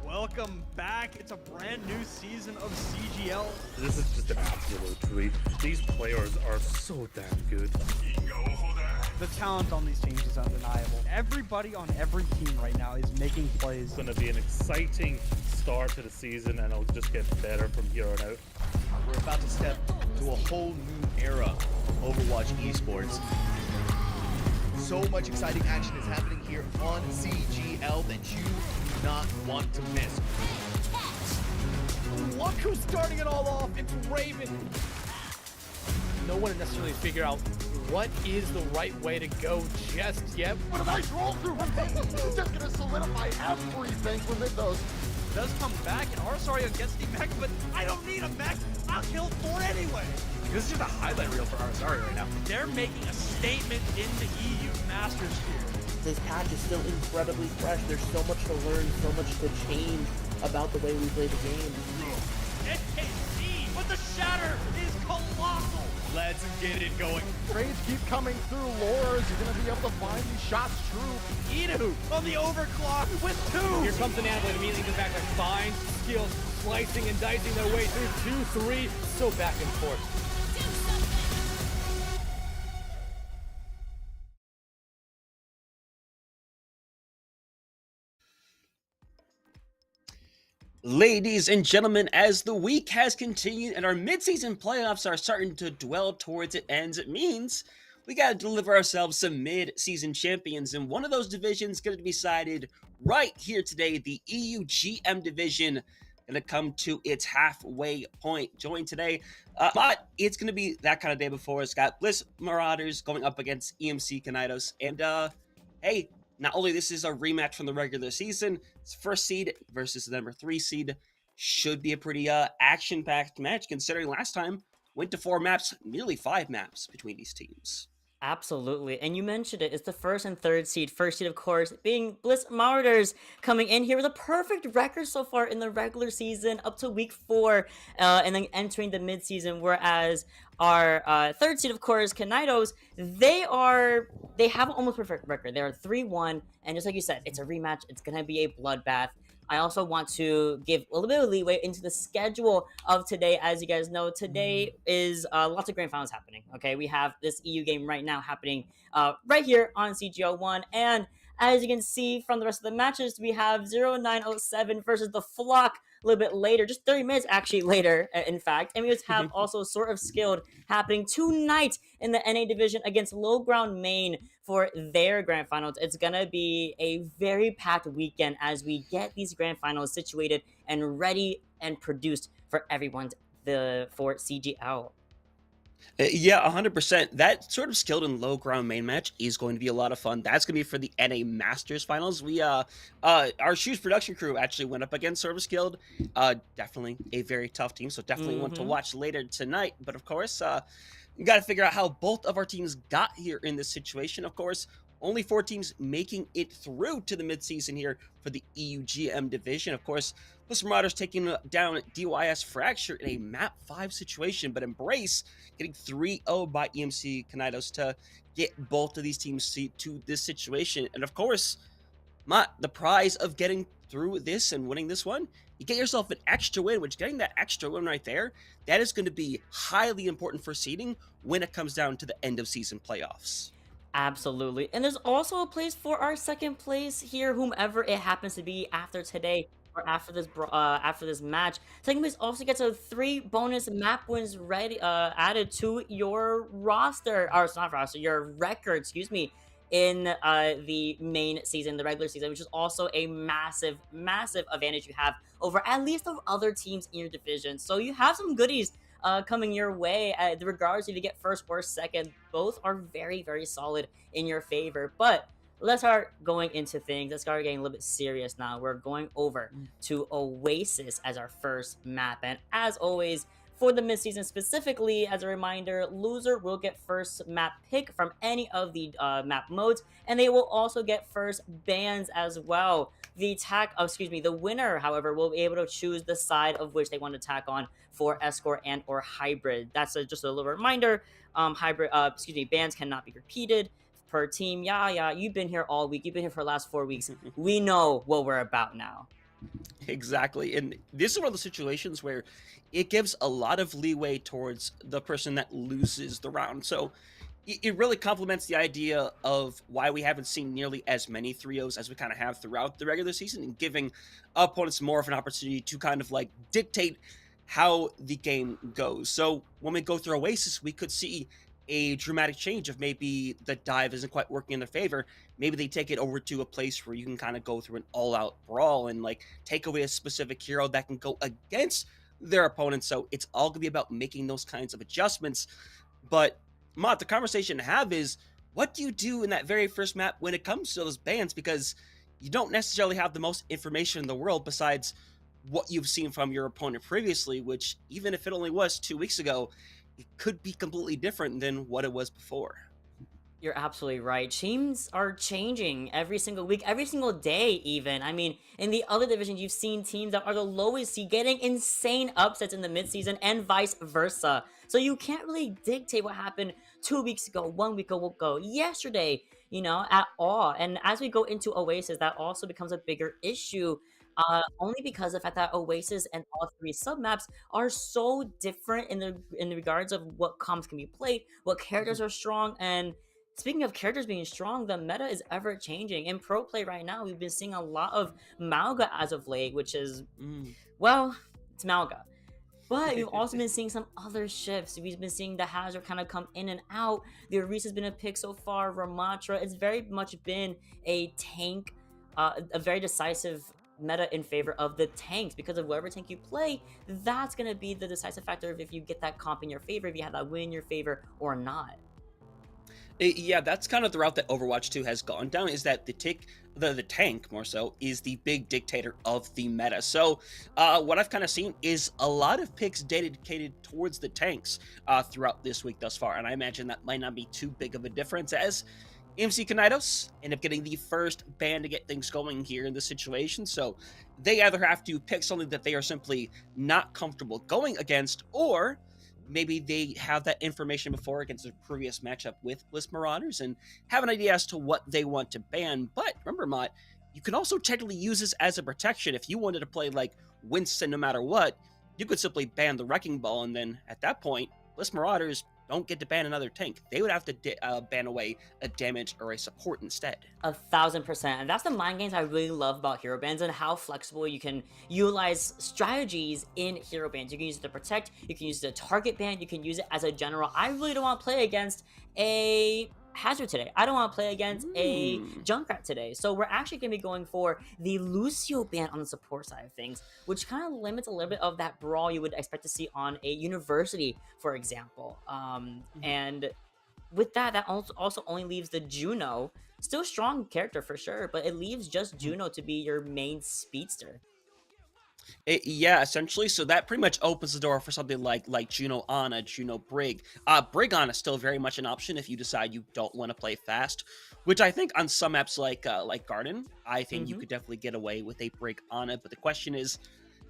Welcome back. It's a brand new season of CGL. This is just an absolute treat. These players are so damn good. The talent on these teams is undeniable. Everybody on every team right now is making plays. It's going to be an exciting start to the season, and it'll just get better from here on out. We're about to step to a whole new era of Overwatch esports. So much exciting action is happening here on CGL that you do not want to miss. Look who's starting it all off, it's Raven. No one necessarily figure out what is the right way to go just yet. What a nice roll through from Peyton. Just gonna solidify everything from Mythos. Does come back, and Arsario gets the mech, but I don't need a mech. I'll kill 4 anyway. This is just a highlight reel for Arsario right now. They're making a statement in the EU Masters here. this patch is still incredibly fresh. There's so much to learn, so much to change about the way we play the game. SKC with the shatter is colossal. Let's get it going. Trades keep coming through. Laura's, you're going to be able to find these shots true. Idu on the overclock with 2. Here comes an animal immediately to the back. Fine skills, slicing and dicing their way through 2-3. So back and forth. Ladies and gentlemen, as the week has continued and our midseason playoffs are starting to dwell towards its ends, it means we got to deliver ourselves some mid-season champions, and one of those divisions going to be decided right here today. The EU-GM division going to come to its halfway point. Joined today, but it's going to be that kind of day before. It's got Bliss Marauders going up against EMC Kinaidos, and hey, not only this is a rematch from the regular season, it's first seed versus the number 3 seed. Should be a pretty action-packed match, considering last time went to 4 maps, nearly 5 maps between these teams. Absolutely, and you mentioned it. It's the first and third seed. First seed, of course, being Bliss Marauders, coming in here with a perfect record so far in the regular season up to week 4, and then entering the mid-season. Whereas our third seed, of course, Kinaidos, they have an almost perfect record. They're 3-1, and just like you said, it's a rematch. It's gonna be a bloodbath. I also want to give a little bit of leeway into the schedule of today. As you guys know, today is lots of grand finals happening. Okay, we have this EU game right now happening right here on CGL 1. And as you can see from the rest of the matches, we have 0907 versus the Flock a little bit later, just 30 minutes actually later, in fact. And we just have also Sort of Skilled happening tonight in the NA division against Low Ground Main for their grand finals. It's gonna be a very packed weekend as we get these grand finals situated and ready and produced for everyone for CGL. Yeah, 100%. That Sort of Skilled and Low Ground main match is going to be a lot of fun. That's going to be for the NA Masters finals. We our Shoes production crew actually went up against Sort of Skilled. Definitely a very tough team, so definitely one to watch later tonight. But of course, you got to figure out how both of our teams got here in this situation. Of course, only 4 teams making it through to the midseason here for the EU-GM division. Of course, Bliss Marauders taking down DYS Fracture in a map 5 situation, but Embrace getting 3-0 by EMC Kinaidos to get both of these teams to this situation. And of course, the prize of getting through this and winning this one, you get yourself an extra win, which getting that extra win right there, that is going to be highly important for seeding when it comes down to the end of season playoffs. Absolutely. And there's also a place for our second place here, whomever it happens to be after today or after this match. Second place also gets a 3 bonus map wins ready added to your roster, or it's not roster, your record, excuse me, in the main season, the regular season, which is also a massive advantage you have over at least of other teams in your division. So you have some goodies coming your way, regardless if you get first or second. Both are very, very solid in your favor. But let's start going into things. Let's start getting a little bit serious now. We're going over to Oasis as our first map. And as always, for the midseason specifically, as a reminder, loser will get first map pick from any of the map modes, and they will also get first bans as well. The winner, however, will be able to choose the side of which they want to tack on for escort and or hybrid. That's just a little reminder. Bans cannot be repeated per team. Yeah, you've been here all week. You've been here for the last 4 weeks. We know what we're about now. Exactly, and this is one of the situations where it gives a lot of leeway towards the person that loses the round. So it really complements the idea of why we haven't seen nearly as many 3-0s as we kind of have throughout the regular season, and giving opponents more of an opportunity to kind of like dictate how the game goes. So when we go through Oasis, we could see a dramatic change of maybe the dive isn't quite working in their favor. Maybe they take it over to a place where you can kind of go through an all-out brawl and like take away a specific hero that can go against their opponents. So it's all gonna be about making those kinds of adjustments. But the conversation to have is, what do you do in that very first map when it comes to those bans? Because you don't necessarily have the most information in the world besides what you've seen from your opponent previously, which even if it only was 2 weeks ago, it could be completely different than what it was before. You're absolutely right. Teams are changing every single week, every single day, even. I mean, in the other divisions, you've seen teams that are the lowest seed getting insane upsets in the midseason and vice versa. So you can't really dictate what happened 2 weeks ago, 1 week ago, yesterday, at all. And as we go into Oasis, that also becomes a bigger issue. Only because of the fact that Oasis and all three submaps are so different in the regards of what comps can be played, what characters are strong, and speaking of characters being strong, the meta is ever changing. In pro play right now, we've been seeing a lot of Malga as of late, which is, well, it's Malga. But we've also been seeing some other shifts. We've been seeing the Hazard kind of come in and out. The Orisa has been a pick so far. Ramatra, it's very much been a tank, a very decisive meta in favor of the tanks, because of whatever tank you play, that's going to be the decisive factor of if you get that comp in your favor, if you have that win in your favor or not. Yeah, that's kind of the route that Overwatch 2 has gone down, is that the tank, more so, is the big dictator of the meta. So what I've kind of seen is a lot of picks dedicated towards the tanks throughout this week thus far, and I imagine that might not be too big of a difference, as EMC Kinaidos end up getting the first ban to get things going here in this situation. So they either have to pick something that they are simply not comfortable going against, or maybe they have that information before against a previous matchup with Bliss Marauders and have an idea as to what they want to ban. But remember, Mott, you can also technically use this as a protection. If you wanted to play like Winston no matter what, you could simply ban the Wrecking Ball, and then at that point, Bliss Marauders don't get to ban another tank. They would have to ban away a damage or a support instead. 1000%. And that's the mind games I really love about hero bans, and how flexible you can utilize strategies in hero bans. You can use it to protect, you can use it to target ban, you can use it as a general. I really don't want to play against a Hazard today. I don't want to play against a Junkrat today. So we're actually going to be going for the Lucio ban on the support side of things, which kind of limits a little bit of that brawl you would expect to see on a university, for example. And with that also only leaves the Juno, still strong character for sure, but it leaves just Juno to be your main speedster. Yeah, essentially. So that pretty much opens the door for something like Juno Ana, Juno Brig. Brig Ana is still very much an option if you decide you don't want to play fast, which I think on some maps like Garden, I think you could definitely get away with a Brig Ana. But the question is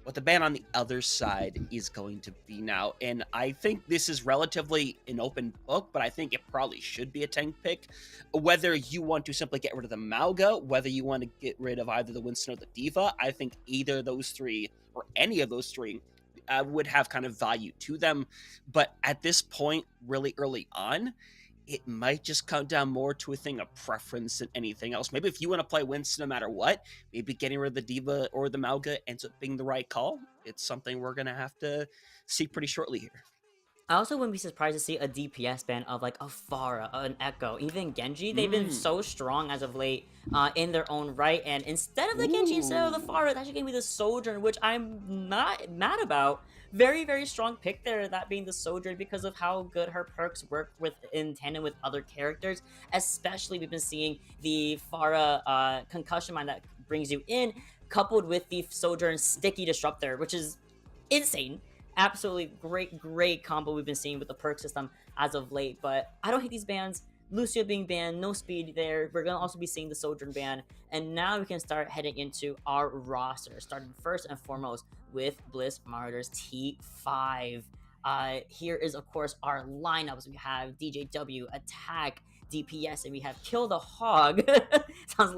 what the ban on the other side is going to be now. And I think this is relatively an open book, but I think it probably should be a tank pick. Whether you want to simply get rid of the Malga, whether you want to get rid of either the Winston or the Diva, I think either of those three, or any of those three, would have kind of value to them. But at this point, really early on, it might just come down more to a thing of preference than anything else. Maybe if you want to play Winston no matter what, maybe getting rid of the Diva or the Malga ends up being the right call. It's something we're going to have to see pretty shortly here. I also wouldn't be surprised to see a DPS ban of like a Pharah, an Echo, even Genji. They've been so strong as of late in their own right. And instead of the Genji, instead of the Pharah, it actually gave me the Sojourn, which I'm not mad about. Very, very strong pick there, that being the Sojourn, because of how good her perks work in tandem with other characters. Especially, we've been seeing the Pharah Concussion Mine that brings you in, coupled with the Sojourn Sticky Disruptor, which is insane. Absolutely great combo we've been seeing with the perk system as of late. But I don't hate these bans. Lucio being banned, no speed there. We're going to also be seeing the Sojourn ban. And now we can start heading into our roster, starting first and foremost with Bliss Marauders T5. Here is, of course, our lineups. We have DJW, Attack, DPS, and we have Kill the Hog. Sounds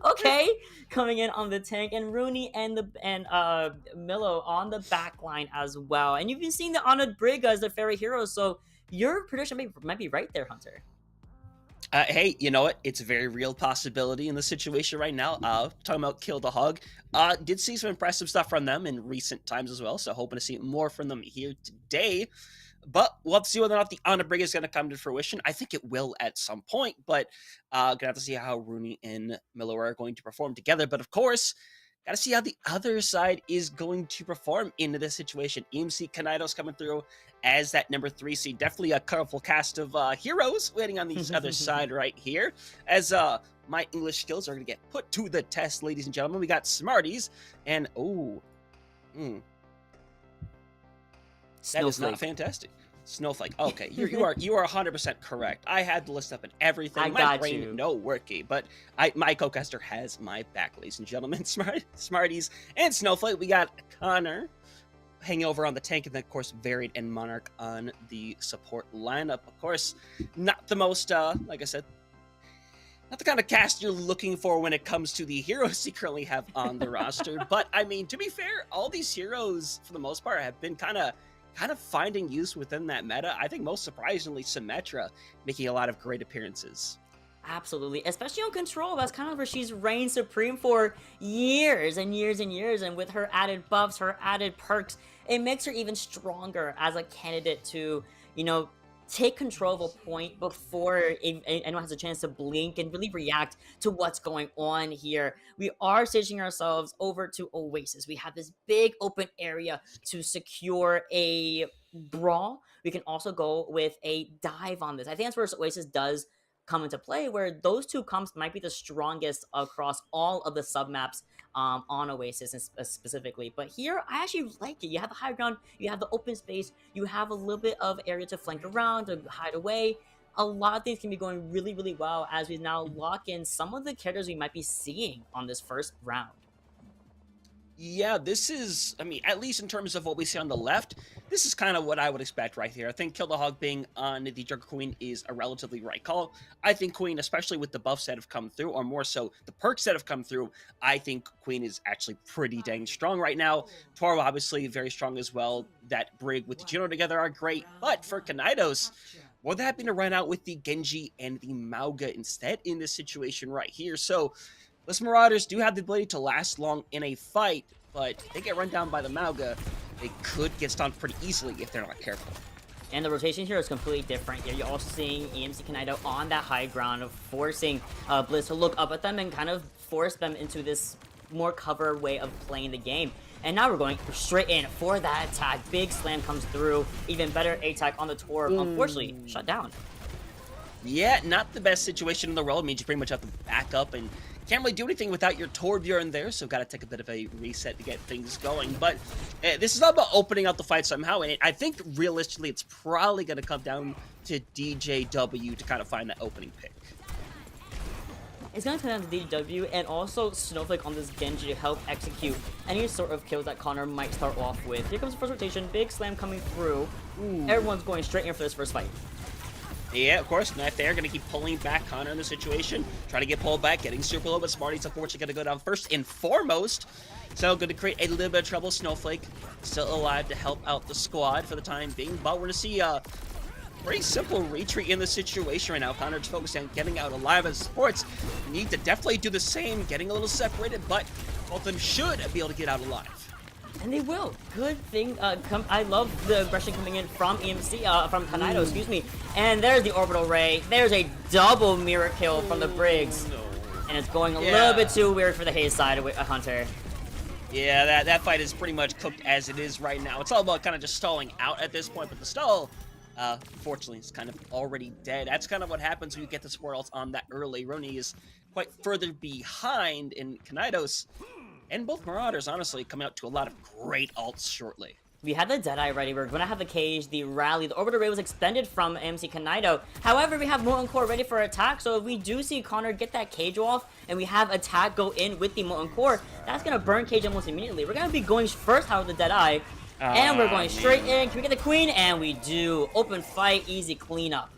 okay. Coming in on the tank, and Rooney and Milo on the back line as well. And you've been seeing the Honored Brig as the fairy heroes, so your prediction might be right there, Hunter. Hey, you know what? It's a very real possibility in the situation right now. Talking about Kill the Hog, did see some impressive stuff from them in recent times as well, so hoping to see more from them here today. But we'll have to see whether or not the Honor Brig is going to come to fruition. I think it will at some point, but going to have to see how Rooney and Miller are going to perform together. But of course, got to see how the other side is going to perform into this situation. EMC Kinaidos coming through as that number 3 seed. Definitely a colorful cast of heroes waiting on the other side right here. As my English skills are going to get put to the test, ladies and gentlemen. We got Smarties and that is not fantastic. Snowflake. Okay, you are 100% correct. I had the list up and everything. I My got brain you. no worky, but my co-caster has my back, ladies and gentlemen. Smarties and Snowflake. We got Connor hanging over on the tank, and then of course Varied and Monarch on the support lineup. Of course, not the most like I said, not the kind of cast you're looking for when it comes to the heroes you currently have on the roster. But I mean, to be fair, all these heroes for the most part have been kind of finding use within that meta. I think most surprisingly, Symmetra making a lot of great appearances. Absolutely, especially on Control. That's kind of where she's reigned supreme for years and years and years, and with her added buffs, her added perks, it makes her even stronger as a candidate to, you know, take control of a point before anyone has a chance to blink and really react to what's going on here. We are staging ourselves over to Oasis. We have this big open area to secure a brawl. We can also go with a dive on this. I think that's where Oasis does come into play, where those two comps might be the strongest across all of the submaps on Oasis specifically. But here, I actually like it. You have the high ground, you have the open space, you have a little bit of area to flank around, to hide away. A lot of things can be going really, really well as we now lock in some of the characters we might be seeing on this first round. Yeah, this is, I mean, at least in terms of what we see on the left, this is kind of what I would expect right here. I think Kill the Hog being on the Jungle Queen is a relatively right call. I think Queen, especially with the buffs that have come through, or more so the perks that have come through, I think Queen is actually pretty dang strong right now. Toro obviously very strong as well. That Brig with the Juno together are great, but for Kinaidos, well, they're happy to run out with the Genji and the Mauga instead in this situation right here. So Bliss Marauders do have the ability to last long in a fight, but if they get run down by the Mauga, they could get stunned pretty easily if they're not careful. And the rotation here is completely different. You're also seeing EMC Kinaidos on that high ground of forcing Bliss to look up at them and kind of force them into this more cover way of playing the game. And now we're going straight in for that attack. Big slam comes through. Even better attack on the Tor. Unfortunately, shut down. Yeah, not the best situation in the world. It means you pretty much have to back up and can't really do anything without your Torbjorn there, so got to take a bit of a reset to get things going. But this is all about opening up the fight somehow, and I think realistically it's probably going to come down to DJW to kind of find that opening pick. It's going to come down to DJW and also Snowflake on this Genji to help execute any sort of kills that Connor might start off with. Here comes the first rotation, big slam coming through. Everyone's going straight in for this first fight. Yeah, of course, Knife there, going to keep pulling back Connor in the situation, trying to get pulled back, getting super low, but Smarty's unfortunately going to go down first and foremost. So going to create a little bit of trouble. Snowflake still alive to help out the squad for the time being, but we're going to see a pretty simple retreat in the situation right now. Connor's focused on getting out alive as supports. Need to definitely do the same, getting a little separated, but both of them should be able to get out alive. And they will. Good thing. I love the aggression coming in from EMC, from Kinaidos, excuse me. And there's the orbital ray. There's a double mirror kill from the Briggs. And it's going a little bit too weird for the Haze side of Hunter. Yeah, that fight is pretty much cooked as it is right now. It's all about kind of just stalling out at this point, but the stall, fortunately, is kind of already dead. That's kind of what happens when you get the support ults on that early. Roni is quite further behind in Kinaidos. And both Marauders, honestly, coming out to a lot of great ults shortly. We had the Deadeye ready. We're going to have the cage, the rally. The orbital ray was expended from EMC Kinaidos. However, we have Molten Core ready for attack. So if we do see Connor get that cage off and we have attack go in with the Molten Core, that's going to burn cage almost immediately. We're going to be going first out of the Deadeye. And we're going straight in. Can we get the Queen? And we do. Open fight, easy cleanup.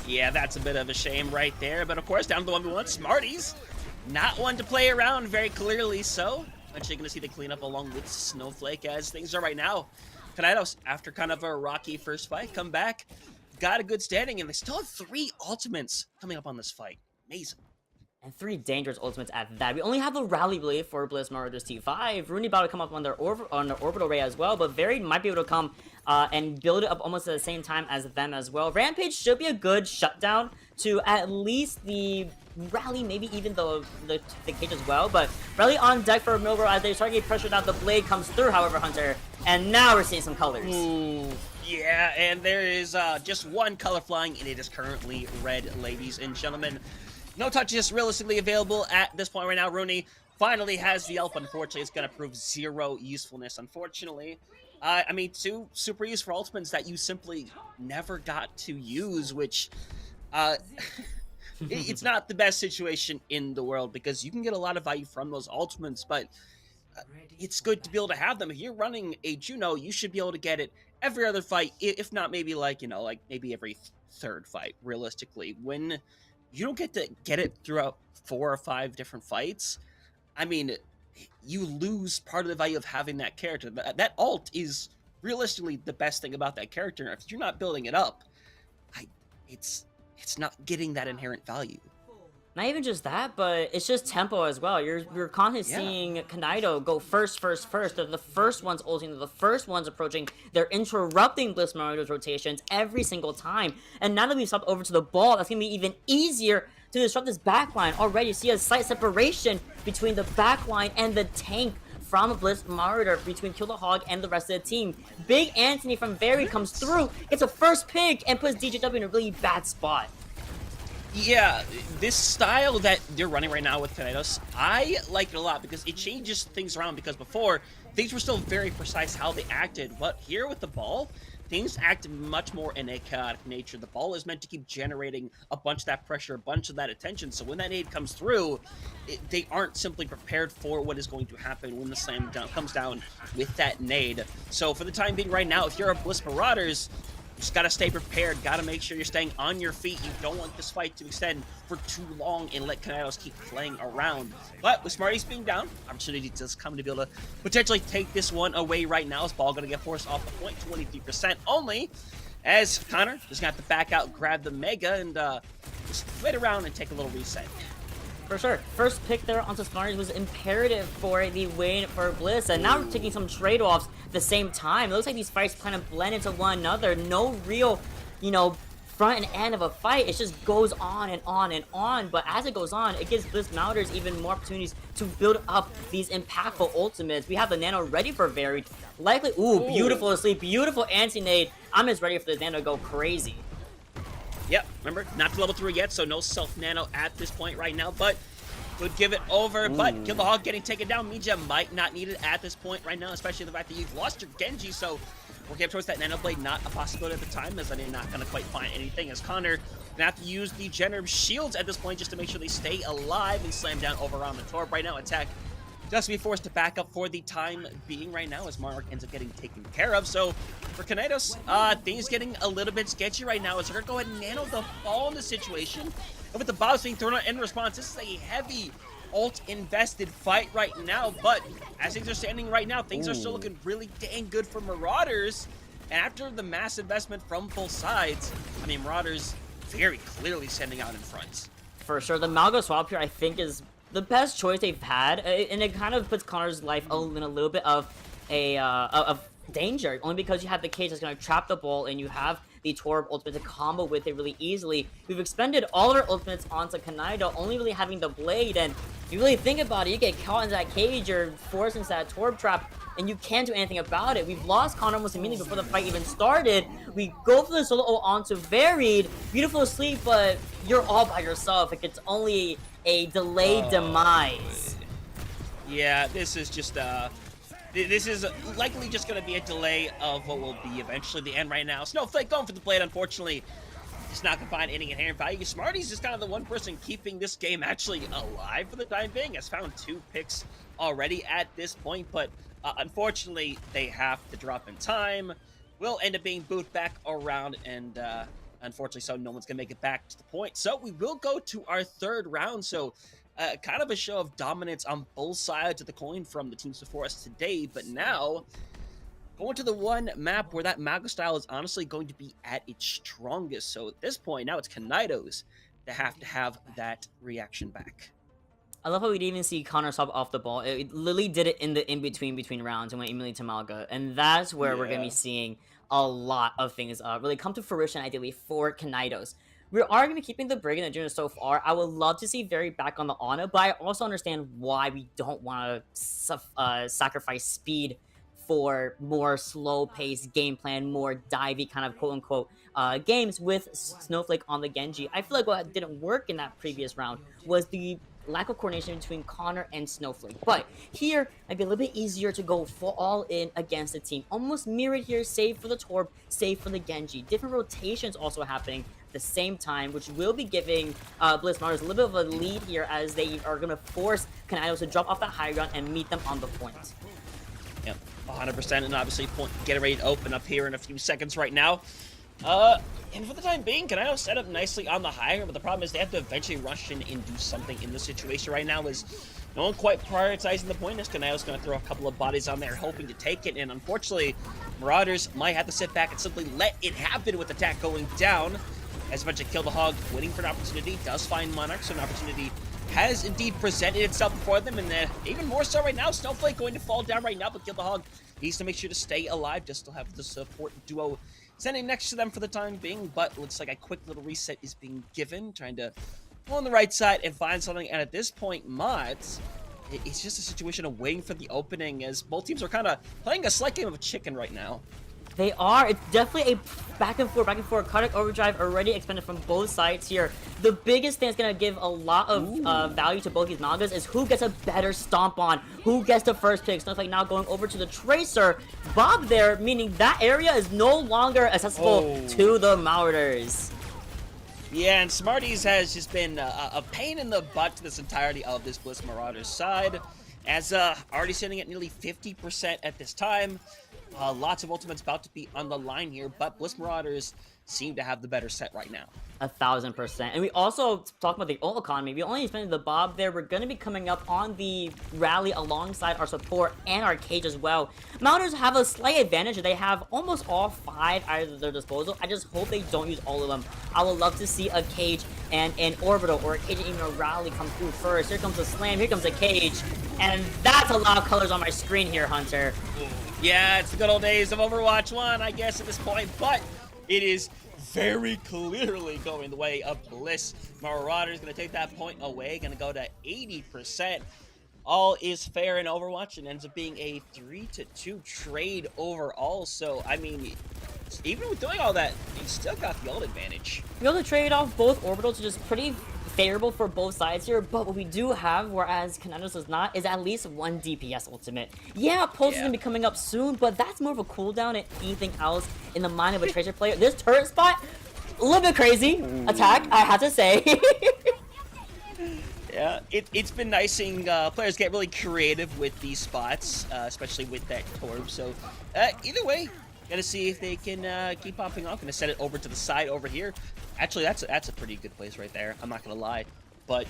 Yeah, that's a bit of a shame right there. But of course, down to the 1v1, Smarties. Not one to play around very clearly, so eventually going to see the cleanup along with Snowflake as things are right now. Kinaidos, after kind of a rocky first fight, come back, got a good standing, and they still have 3 ultimates coming up on this fight. Amazing. And 3 dangerous ultimates at that. We only have the rally blade for Bliss Marauders T5. Rooney about to come up on their orbital ray as well, but Varied might be able to come and build it up almost at the same time as them as well. Rampage should be a good shutdown to at least the rally, maybe even the cage as well, but rally on deck for Milro as they start getting pressured out. The blade comes through, however, Hunter, and now we're seeing some colors. Ooh, yeah, and there is just one color flying, and it is currently red, ladies and gentlemen. No touches realistically available at this point right now. Rooney finally has the Elf. Unfortunately, it's going to prove zero usefulness, unfortunately. I mean, two super useful ultimates that you simply never got to use, which it's not the best situation in the world because you can get a lot of value from those ultimates, but it's good to be able to have them. If you're running a Juno, you should be able to get it every other fight, if not maybe like, like maybe every third fight, realistically. When you don't get to get it throughout 4 or 5 different fights, I mean, you lose part of the value of having that character. That ult is realistically the best thing about that character. If you're not building it up, it's not getting that inherent value. Not even just that, but it's just tempo as well. You're constantly seeing Kinaido go first. They're the first ones ulting, they're the first ones approaching. They're interrupting Bliss Marauders rotations every single time. And now that we've stopped over to the ball, that's going to be even easier to disrupt this backline. Already you see a slight separation between the backline and the tank from Bliss Marauder, between Kill the Hog and the rest of the team. Big Anthony from Very comes through, gets a first pick, and puts DJW in a really bad spot. Yeah, this style that they're running right now with Kinaidos, I like it a lot because it changes things around, because before, things were still very precise how they acted, but here with the ball, things act much more in a chaotic nature. The ball is meant to keep generating a bunch of that pressure, a bunch of that attention, so when that nade comes through, they aren't simply prepared for what is going to happen when the slam comes down with that nade. So for the time being right now, if you're a Bliss Marauders, just gotta stay prepared, gotta make sure you're staying on your feet. You don't want this fight to extend for too long and let Kinaidos keep playing around. But with Smarties being down, opportunity does come to be able to potentially take this one away right now. This ball gonna get forced off the point, 23% only, as Connor just gonna have to back out, grab the Mega, and just wait around and take a little reset. For sure. First pick there onto Smarties was imperative for the win for Bliss, and now we're taking some trade-offs at the same time. It looks like these fights kind of blend into one another. No real, front and end of a fight. It just goes on and on and on, but as it goes on, it gives Bliss Marauders even more opportunities to build up these impactful ultimates. We have the Nano ready for Varied. Likely, beautiful asleep, beautiful anti-nade. I'm just ready for this Nano to go crazy. Yep, remember, not to level 3 yet, so no self-nano at this point right now, but could give it over. But Kill the Hog getting taken down means you might not need it at this point right now, especially the fact that you've lost your Genji, so working up towards that Nano Blade, not a possibility at the time, as they're not going to quite find anything, as Connor gonna have to use the Generous shields at this point just to make sure they stay alive and slam down over on the Torb right now. Attack just be forced to back up for the time being right now, as Mark ends up getting taken care of. So for Kinaidos, things getting a little bit sketchy right now, as they're going to go ahead and nano the ball in the situation. And with the bombs being thrown out in response, this is a heavy ult-invested fight right now, but as things are standing right now, things are still looking really dang good for Marauders. And after the mass investment from both sides, I mean, Marauders very clearly standing out in front. For sure, the Malgo swap here, I think, is the best choice they've had, and it kind of puts Connor's life in a little bit of danger, only because you have the cage that's going to trap the ball, and you have the Torb ultimate to combo with it really easily. We've expended all our ultimates onto Kinaido, only really having the blade, and if you really think about it, you get caught in that cage or forced into that Torb trap, and you can't do anything about it. We've lost Connor almost immediately before the fight even started. We go for the solo ult onto Varied. Beautiful sleep, but you're all by yourself. Like, it's only a delayed demise. Yeah, this is just this is likely just going to be a delay of what will be eventually the end right now. Snowflake going for the blade, unfortunately. Just not going to find any inherent value. Smarty's just kind of the one person keeping this game actually alive for the time being. Has found 2 picks already at this point, but unfortunately, they have to drop in time. Will end up being booted back around, and unfortunately, so no one's going to make it back to the point. So we will go to our 3rd round. So kind of a show of dominance on both sides of the coin from the teams before us today, but now going to the one map where that Mago style is honestly going to be at its strongest. So at this point, now it's Kinaidos that have to have that reaction back. I love how we didn't even see Connor swap off the ball. It literally did it in the in-between rounds and went immediately to Malga, and that's where we're going to be seeing a lot of things really come to fruition, ideally, for Kinaidos. We are going to be keeping the Brig and the Junior so far. I would love to see Very back on the Ana, but I also understand why we don't want to sacrifice speed for more slow-paced game plan, more divey kind of quote-unquote games with Snowflake on the Genji. I feel like what didn't work in that previous round was the lack of coordination between Connor and Snowflake. But here, might be a little bit easier to go full all in against the team. Almost mirrored here, save for the Torb, save for the Genji. Different rotations also happening at the same time, which will be giving Bliss Marauders a little bit of a lead here as they are going to force Kinaidos to drop off that high ground and meet them on the point. Yep, 100%, and obviously point getting ready to open up here in a few seconds right now. And for the time being, Kinaidos set up nicely on the high ground, but the problem is they have to eventually rush in and do something in this situation right now, is no one quite prioritizing the point, as Kinaidos going to throw a couple of bodies on there hoping to take it, and unfortunately, Marauders might have to sit back and simply let it happen with attack going down, as eventually Kill the Hog waiting for an opportunity, does find Monarch, so an opportunity has indeed presented itself before them, and even more so right now, Snowflake going to fall down right now, but Kill the Hog needs to make sure to stay alive, just to have the support duo standing next to them for the time being, but looks like a quick little reset is being given, trying to go on the right side and find something, and at this point, Mods, it's just a situation of waiting for the opening, as both teams are kind of playing a slight game of chicken right now. They are. It's definitely a back and forth. Cardiac Overdrive already expended from both sides here. The biggest thing that's going to give a lot of value to both these Nagas is who gets a better stomp on, who gets the first pick. Snowflake now going over to the Tracer. Bob there, meaning that area is no longer accessible to the Marauders. Yeah, and Smarties has just been a pain in the butt to this entirety of this Bliss Marauders side, as already sitting at nearly 50% at this time. Lots of ultimates about to be on the line here, but Bliss Marauders seem to have the better set right now. 1000%. And we also talk about the ult economy. We only spent the Bob there. We're going to be coming up on the rally alongside our support and our cage as well. Marauders have a slight advantage. They have almost all 5 at their disposal. I just hope they don't use all of them. I would love to see a cage and an orbital, or a cage and even a rally come through first. Here comes a slam. Here comes a cage. And that's a lot of colors on my screen here, Hunter. Yeah, it's the good old days of Overwatch 1, I guess, at this point, but it is very clearly going the way of Bliss Marauders. Going to take that point away, going to go to 80%. All is fair in Overwatch, and ends up being a 3-2 trade overall. So, I mean, even with doing all that, you still got the ult advantage. We able to trade off both orbitals, which is pretty favorable for both sides here, but what we do have, whereas Kinaidos does not, is at least 1 DPS ultimate. Yeah, Pulse is going to be coming up soon, but that's more of a cooldown than anything else in the mind of a Tracer player. This turret spot, a little bit crazy. Attack, I have to say. Yeah, it's been nice seeing players get really creative with these spots, especially with that Torb. So, either way, gotta see if they can keep popping off. Gonna set it over to the side over here. Actually, that's a pretty good place right there. I'm not gonna lie, but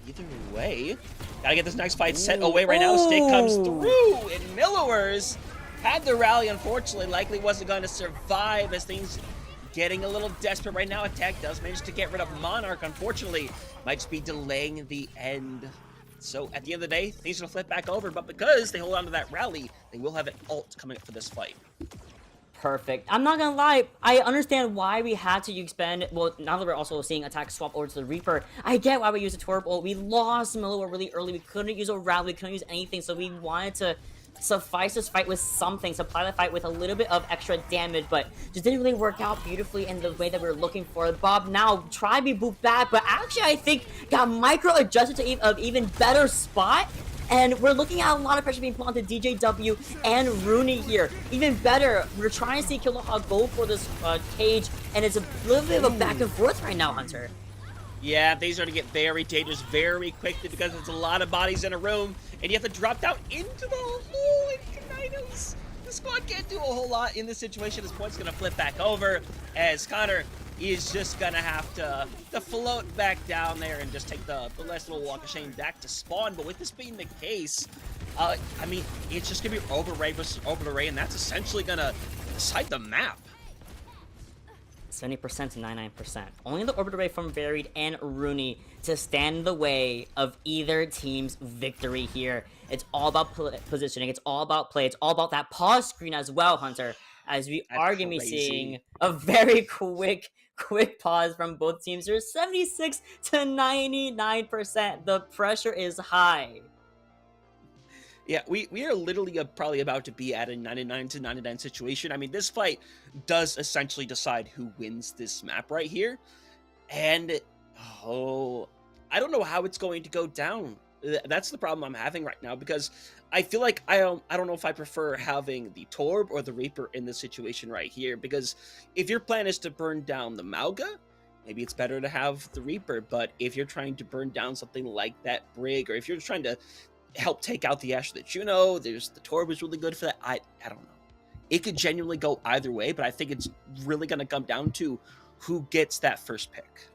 either way, gotta get this next fight set away right now. Stick comes through, and Millowers had the rally. Unfortunately, likely wasn't going to survive, as things getting a little desperate right now. Attack does manage to get rid of Monarch. Unfortunately, might just be delaying the end. So at the end of the day, things are gonna flip back over, but because they hold on to that rally, they will have an ult coming up for this fight. Perfect. I'm not gonna lie, I understand why we had to expend, well, now that we're also seeing attack swap over to the Reaper, I get why we used a Torb ult. We lost Miller really early, we couldn't use a rally, we couldn't use anything, so we wanted to suffice this fight with something, supply the fight with a little bit of extra damage, but just didn't really work out beautifully in the way that we were looking for. Bob now tried to be booped back, but actually I think got micro adjusted to an even better spot. And we're looking at a lot of pressure being put onto DJW and Rooney here. Even better, we're trying to see Kill the Hog go for this cage, and it's a little bit of a back and forth right now, Hunter. Yeah, things are going to get very dangerous very quickly because there's a lot of bodies in a room, and you have to drop down into the hole in Kinaidos. The squad can't do a whole lot in this situation. This point's going to flip back over as Connor is just going to have to float back down there and just take the last little walk of shame back to spawn. But with this being the case, I mean, it's just going to be Orbital Ray versus Orbital Ray, and that's essentially going to decide the map. 70% to 99%. Only the Orbital Ray from Varied and Rooney to stand in the way of either team's victory here. It's all about positioning. It's all about play. It's all about that pause screen as well, Hunter, as we are going to be seeing a very quick pause from both teams. There's 76 to 99%. The pressure is high. Yeah, we are literally probably about to be at a 99 to 99 situation. I mean, this fight does essentially decide who wins this map right here. And, I don't know how it's going to go down. That's the problem I'm having right now, because I feel like I don't know if I prefer having the Torb or the Reaper in this situation right here, because if your plan is to burn down the Mauga, maybe it's better to have the Reaper, but if you're trying to burn down something like that Brig, or if you're trying to help take out the Ash of the Juno, there's the Torb is really good for that. I don't know. It could genuinely go either way, but I think it's really going to come down to who gets that first pick.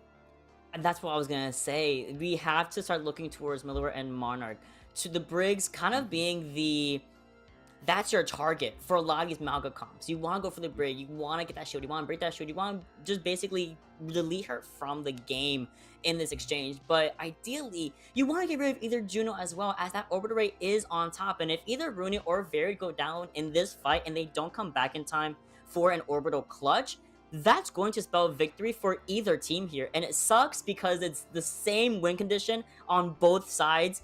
And that's what I was gonna say. We have to start looking towards Miller and Monarch, to the Briggs kind of being that's your target for a lot of these Mauga comps. You want to go for the Brig, you want to get that shield, you want to break that shield, you want to just basically delete her from the game in this exchange. But ideally, you want to get rid of either Juno as well, as that orbital rate is on top. And if either Rooney or Varied go down in this fight and they don't come back in time for an orbital clutch, that's going to spell victory for either team here. And it sucks because it's the same win condition on both sides,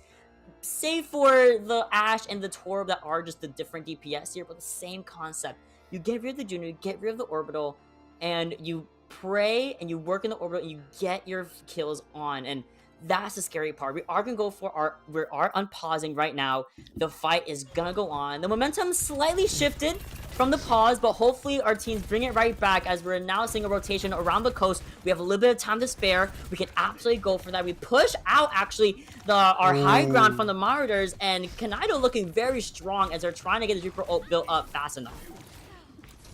save for the Ashe and the Torb that are just the different DPS here, but the same concept. You get rid of the Juno, you get rid of the orbital, and you pray and you work in the orbital and you get your kills on. And that's the scary part. We are gonna go for we are unpausing right now. The fight is gonna go on. The momentum slightly shifted from the pause, but hopefully our teams bring it right back, as we're now seeing a rotation around the coast. We have a little bit of time to spare. We can absolutely go for that. We push out actually our high ground from the Marauders, and Kinaido looking very strong as they're trying to get the Reaper ult built up fast enough.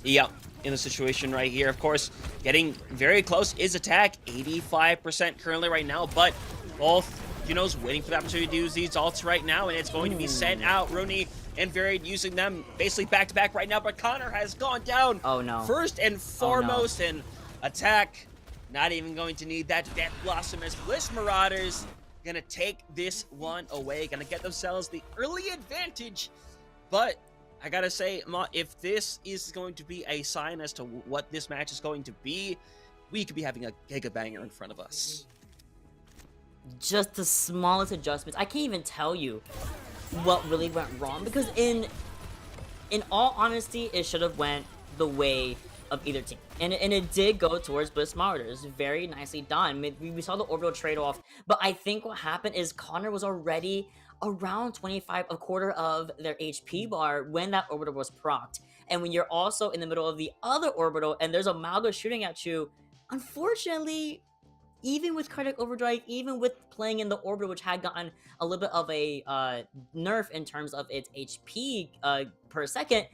Yep, in the situation right here, of course, getting very close is attack. 85% currently right now, but both Juno's waiting for the opportunity to use these ults right now, and it's going to be sent out. Rooney and Varied using them basically back-to-back right now, but Connor has gone down. Oh no. First and foremost, and attack not even going to need that Death Blossom, as Bliss Marauders gonna take this one away, gonna get themselves the early advantage. But I gotta say, if this is going to be a sign as to what this match is going to be, we could be having a giga banger in front of us. Just the smallest adjustments. I can't even tell you what really went wrong, because in all honesty, it should have went the way of either team, and it did go towards Bliss Marauders. Very nicely done. We saw the orbital trade-off, but I think what happened is Connor was already around 25, a quarter of their HP bar when that orbital was procced. And when you're also in the middle of the other orbital and there's a Mauga shooting at you, unfortunately, even with Cardiac Overdrive, even with playing in the orbital, which had gotten a little bit of a nerf in terms of its HP per second,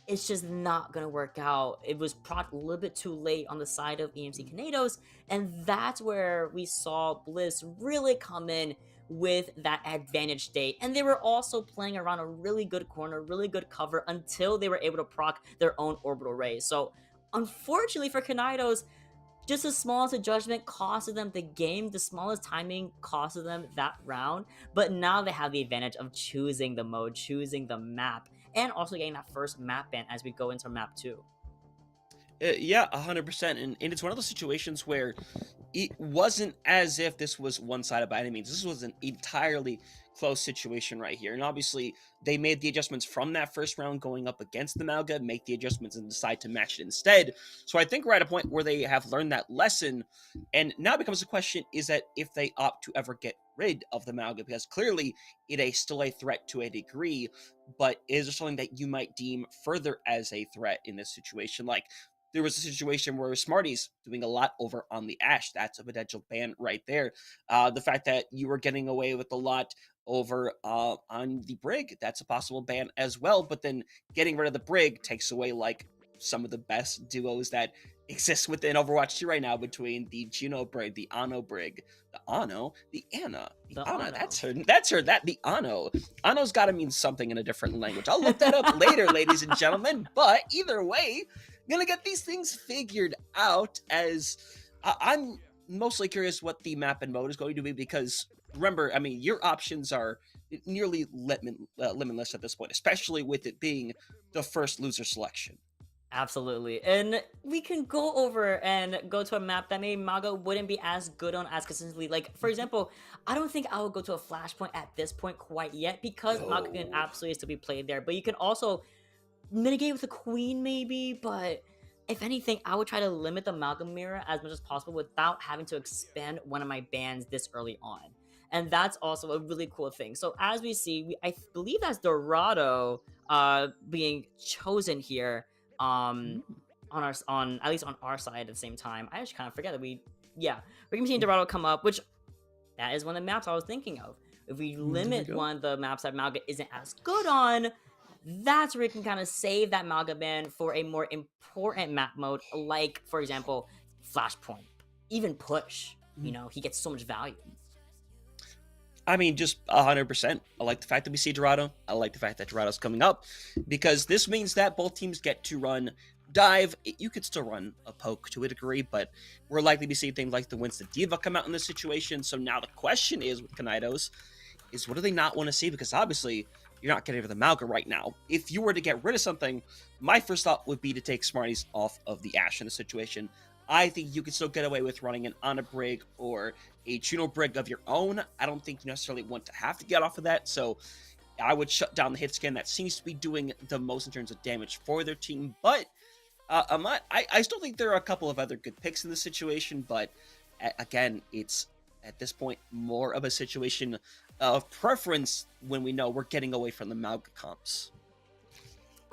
it's just not gonna work out. It was procced a little bit too late on the side of EMC Kinaidos, and that's where we saw Bliss really come in with that advantage state. And they were also playing around a really good corner, really good cover, until they were able to proc their own orbital rays. So unfortunately for Kinaidos, just the smallest adjustment costed them the game, the smallest timing costed them that round. But now they have the advantage of choosing the mode, choosing the map, and also getting that first map ban as we go into map 2. Yeah, 100%. And it's one of those situations where it wasn't as if this was one-sided by any means. This was an entirely close situation right here. And obviously, they made the adjustments from that first round going up against the Mauga, make the adjustments and decide to match it instead. So I think we're at a point where they have learned that lesson. And now becomes the question, is that if they opt to ever get rid of the Mauga, because clearly it is still a threat to a degree, but is there something that you might deem further as a threat in this situation? Like, there was a situation where Smarties doing a lot over on the Ashe. That's a potential ban right there. The fact that you were getting away with a lot over on the Brig, that's a possible ban as well. But then getting rid of the Brig takes away like some of the best duos that exist within Overwatch 2 right now, between the Juno Brig, the Ano Brig, the Ano, the Ana. The Ana. The Ano. Ano's got to mean something in a different language. I'll look that up later, ladies and gentlemen. But either way, gonna get these things figured out, as I'm mostly curious what the map and mode is going to be, because remember, I mean, your options are nearly limitless at this point, especially with it being the first loser selection. Absolutely. And we can go over and go to a map that maybe Mauga wouldn't be as good on as consistently. Like, for example, I don't think I would go to a Flashpoint at this point quite yet, because Mauga can absolutely still be played there. But you can also mitigate with a Queen maybe, but if anything, I would try to limit the Amalgam Mirror as much as possible without having to expand one of my bands this early on. And that's also a really cool thing. So as we see, I believe that's Dorado being chosen here on at least on our side at the same time. I actually kind of forget that we're gonna be seeing Dorado come up, which that is one of the maps I was thinking of. If we limit one of the maps that Malga isn't as good on, that's where we can kind of save that Malga ban for a more important map mode, like, for example, Flashpoint. Even Push. You know, he gets so much value. I mean, just 100%. I like the fact that we see Dorado. I like the fact that Dorado's coming up, because this means that both teams get to run dive. You could still run a poke to a degree, but we're likely to see things like the Winston Diva come out in this situation. So now the question is with Kinaidos is, what do they not want to see? Because obviously you're not getting rid of the Malga right now. If you were to get rid of something, my first thought would be to take Smarties off of the Ashe in the situation. I think you could still get away with running an Ana Brig or a Juno Brig of your own. I don't think you necessarily want to have to get off of that, so I would shut down the hit scan. That seems to be doing the most in terms of damage for their team, but I still think there are a couple of other good picks in this situation, but again, it's at this point more of a situation of preference when we know we're getting away from the Malga comps.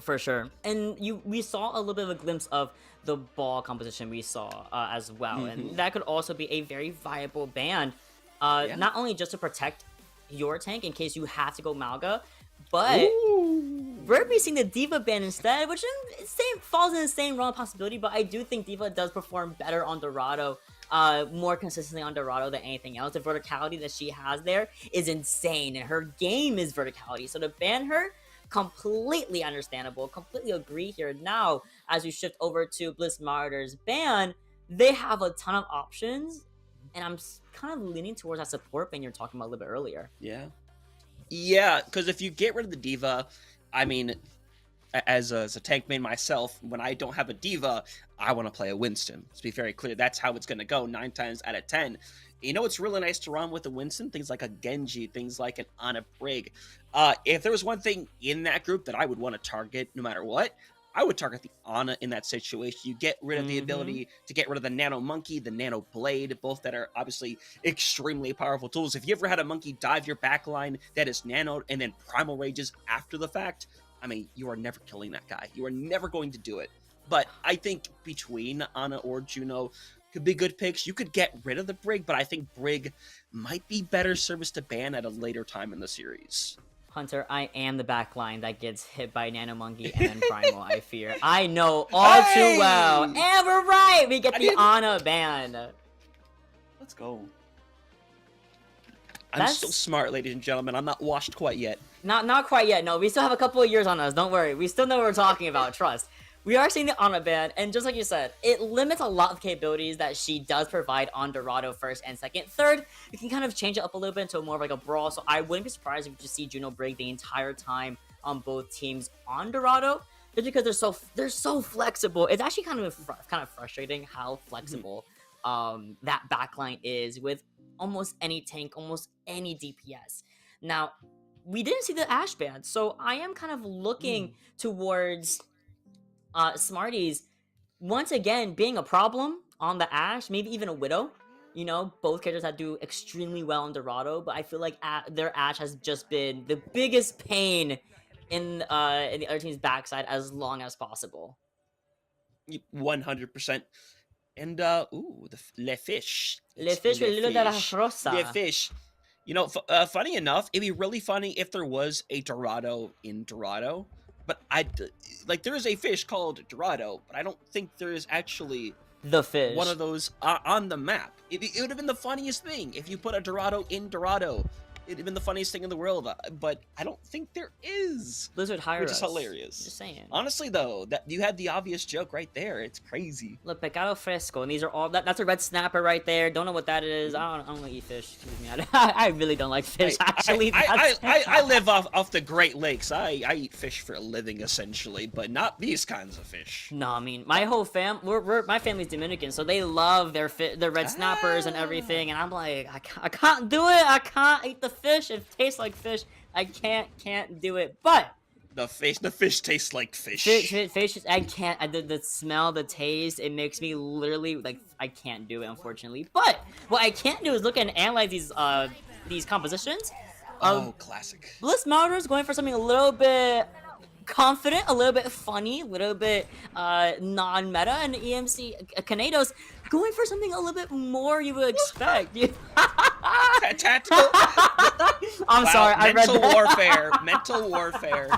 For sure. And we saw a little bit of a glimpse of the ball composition we saw as well. And that could also be a very viable ban, not only just to protect your tank in case you have to go Malga, but we're seeing the Diva ban instead, which falls in the same realm of possibility, but I do think Diva does perform better on Dorado, more consistently on Dorado than anything else. The verticality that she has there is insane, and her game is verticality. So to ban her, completely understandable, completely agree here. Now, as we shift over to Bliss Marauders ban, they have a ton of options, and I'm kind of leaning towards that support ban you're talking about a little bit earlier. Yeah, because if you get rid of the Diva, I mean, as a tank main myself, when I don't have a Diva, I want to play a Winston. Let's be very clear, that's how it's going to go 9 times out of 10. You know, it's really nice to run with a Winston, things like a Genji, things like an Ana Brig. If there was one thing in that group that I would want to target no matter what, I would target the Ana in that situation. You get rid of the ability to get rid of the Nano Monkey, the Nano Blade, both that are obviously extremely powerful tools. If you ever had a Monkey dive your backline that is nanoed and then Primal Rages after the fact, I mean, you are never killing that guy. You are never going to do it. But I think between Ana or Juno could be good picks. You could get rid of the Brig, but I think Brig might be better service to ban at a later time in the series. Hunter, I am the backline that gets hit by Nano Monkey and then Primal, I fear. I know all too well. And we're right! We get the Ana ban. Let's go. I'm That's... still smart, ladies and gentlemen. I'm not washed quite yet. Not quite yet. No, we still have a couple of years on us. Don't worry. We still know what we're talking about. Trust. We are seeing the Ana ban, and just like you said, it limits a lot of capabilities that she does provide on Dorado first and second. Third, you can kind of change it up a little bit into more of like a brawl, so I wouldn't be surprised if you just see Juno Brig the entire time on both teams on Dorado, just because they're so flexible. It's actually kind of frustrating how flexible that backline is with almost any tank, almost any DPS. Now, we didn't see the Ashe ban, so I am kind of looking towards Smarties once again being a problem on the Ashe, maybe even a Widow. You know, both characters that do extremely well in Dorado, but I feel like their Ashe has just been the biggest pain in the other team's backside as long as possible. 100%. And Le Fish. Le Fish with Lilo de la Rosa. Le Fish. You know, funny enough, it'd be really funny if there was a Dorado in Dorado. But there is a fish called Dorado, but I don't think there is actually the fish, one of those on the map. It would have been the funniest thing if you put a Dorado in Dorado. It'd have been the funniest thing in the world, but I don't think there is. Blizzard hired which us. is hilarious. Just saying. Honestly, though, that you had the obvious joke right there. It's crazy. Look, Pecado Fresco, and these are all that's a red snapper right there. Don't know what that is. I don't eat fish. Excuse me. I really don't like fish. Actually, I live off the Great Lakes. I eat fish for a living, essentially, but not these kinds of fish. No, I mean my whole my family's Dominican, so they love their red snappers and everything. And I'm like, I can't do it. I can't eat the fish. It tastes like fish. I can't do it. But The fish tastes like fish. Fish, I can't. The smell, the taste, it makes me literally like I can't do it, unfortunately. But what I can do is look and analyze these compositions. Oh, classic. Bliss Marauders going for something a little bit confident, a little bit funny, a little bit non-meta, and EMC Kinaidos going for something a little bit more you would expect. Tactical. I'm sorry, I read mental that. warfare. Mental warfare.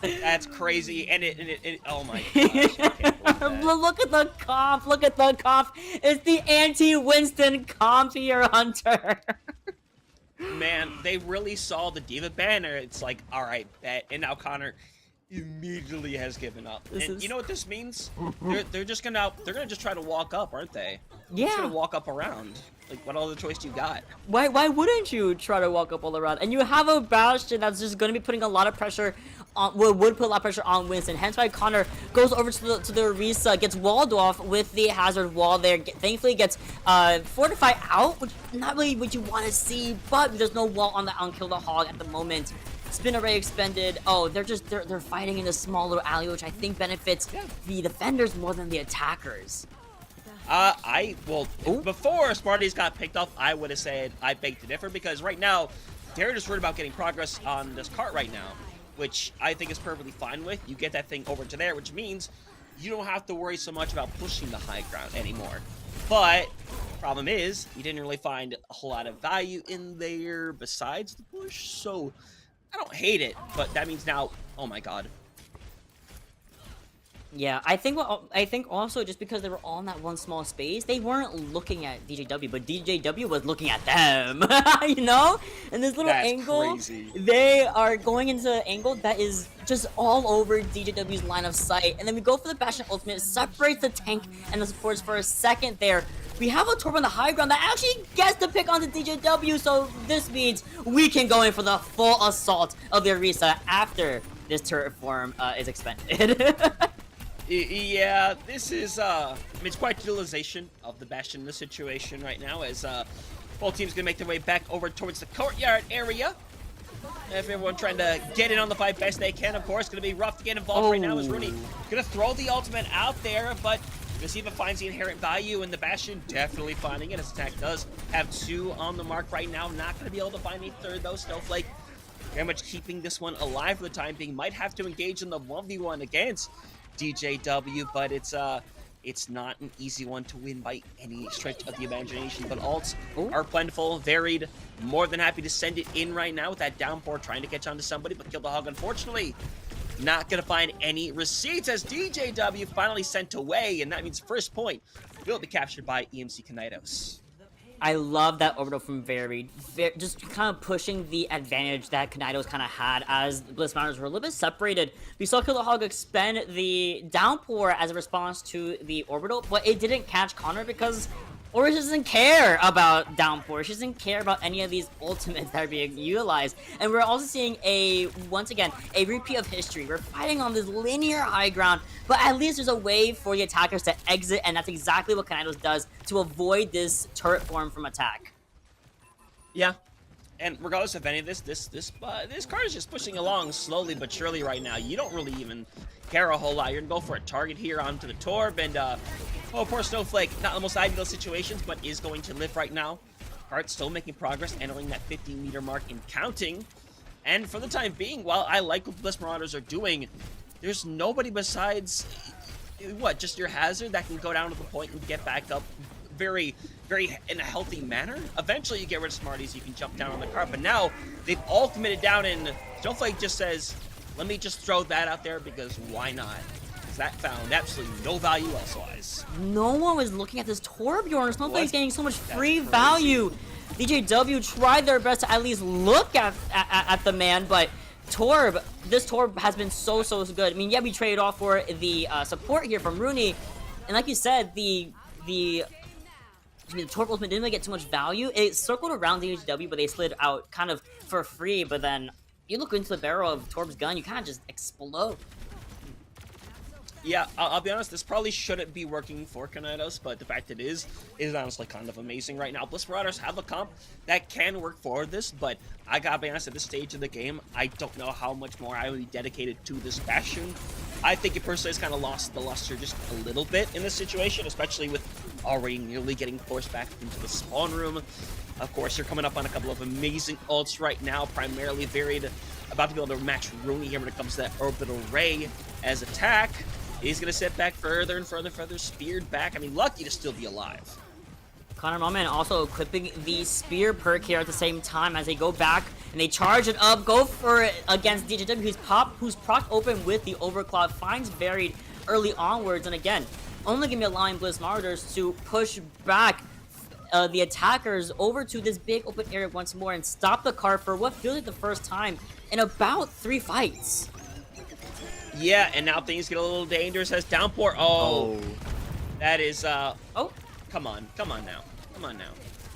That's crazy, and it oh my gosh. I can't believe that. Look at the comp. Look at the comp. It's the anti-Winston comp here, Hunter. Man, they really saw the Diva banner. It's like, all right, bet. And now Connor immediately has given up. You know what this means? They're just gonna just try to walk up, aren't they? Yeah. Just gonna walk up around. Like, what other choice do you got? Why wouldn't you try to walk up all around? And you have a Bastion that's just going to be putting a lot of pressure on, would put a lot of pressure on Winston. Hence why Connor goes over to the Orisa, gets walled off with the hazard wall there. Thankfully gets fortified out, which not really what you want to see, but there's no wall on Kill the Hog at the moment. Spin array expended. Oh, they're fighting in a small little alley, which I think benefits the defenders more than the attackers. Before Smarties got picked up, I would have said I beg to differ, because right now they're just worried about getting progress on this cart right now, which I think is perfectly fine with. You get that thing over to there, which means you don't have to worry so much about pushing the high ground anymore. But problem is, you didn't really find a whole lot of value in there besides the push, so I don't hate it, but that means now, oh my god. Yeah, I think also just because they were all in that one small space, they weren't looking at DJW, but DJW was looking at them, you know? And this little angle, crazy. They are going into an angle that is just all over DJW's line of sight. And then we go for the Bastion ultimate, separates the tank and the supports for a second there. We have a Torb on the high ground that actually gets to pick onto DJW, so this means we can go in for the full assault of the Orisa after this turret form is expended. Yeah, this is, it's quite utilization of the Bastion in this situation right now, as both teams gonna make their way back over towards the courtyard area. Everyone trying to get in on the fight best they can, of course. Gonna be rough to get involved right now, as Rooney gonna throw the ultimate out there, but Receiver finds the inherent value, and the Bastion definitely finding it. His attack does have 2 on the mark right now. Not gonna be able to find a third, though. Snowflake very much keeping this one alive for the time being. Might have to engage in the 1v1 against DJW, but it's not an easy one to win by any stretch of the imagination. But alts are plentiful, varied. More than happy to send it in right now with that downpour, trying to catch on to somebody, but Kill the Hog, unfortunately, not gonna find any receipts as DJW finally sent away, and that means first point will be captured by EMC Kinaidos. I love that orbital from Varied. Just kind of pushing the advantage that Kinaidos kind of had as Bliss Marauders were a little bit separated. We saw Kill the Hog expend the downpour as a response to the orbital, but it didn't catch Connor because Oris doesn't care about downpour. She doesn't care about any of these ultimates that are being utilized. And we're also seeing once again, a repeat of history. We're fighting on this linear high ground, but at least there's a way for the attackers to exit, and that's exactly what Kinaidos does to avoid this turret form from attack. Yeah. And regardless of any of this card is just pushing along slowly but surely right now. You don't really even care a whole lot. You're gonna go for a target here onto the Torb, and oh, poor Snowflake, not the most ideal situations, but is going to live right now. Cart still making progress, entering that 15-meter mark and counting. And for the time being, while I like what Bliss Marauders are doing, there's nobody besides, just your hazard that can go down to the point and get back up very in a healthy manner. Eventually you get rid of Smarties, you can jump down on the cart, but now they've all committed down, and Snowflake just says, let me just throw that out there because why not? That found absolutely no value elsewise. No one was looking at this Torbjorn. Snowflake's getting so much free value. DJW tried their best to at least look at the man, but this Torb has been so good. I mean, yeah, we traded off for the support here from Rooney, and like you said, the Torb ultimate didn't really get too much value. It circled around DJW, but they slid out kind of for free, but then you look into the barrel of Torb's gun, you kind of just explode. Yeah, I'll be honest, this probably shouldn't be working for Kinaidos, but the fact it is honestly kind of amazing right now. Bliss Marauders have a comp that can work for this, but I gotta be honest, at this stage of the game, I don't know how much more I would be dedicated to this Bastion. I think it personally has kind of lost the luster just a little bit in this situation, especially with already nearly getting forced back into the spawn room. Of course, you're coming up on a couple of amazing ults right now, primarily varied, about to be able to match Rooney here when it comes to that orbital ray as attack. He's going to sit back further and further, speared back. I mean, lucky to still be alive. Connor Moment also equipping the spear perk here at the same time as they go back and they charge it up, go for it against DJW, who's proc open with the overclock, finds buried early onwards, and again, only going to be allowing Bliss Marauders to push back the attackers over to this big open area once more and stop the car for what feels like the first time in about 3 fights. Yeah, and now things get a little dangerous as Downpour. Oh. That is, oh, come on now.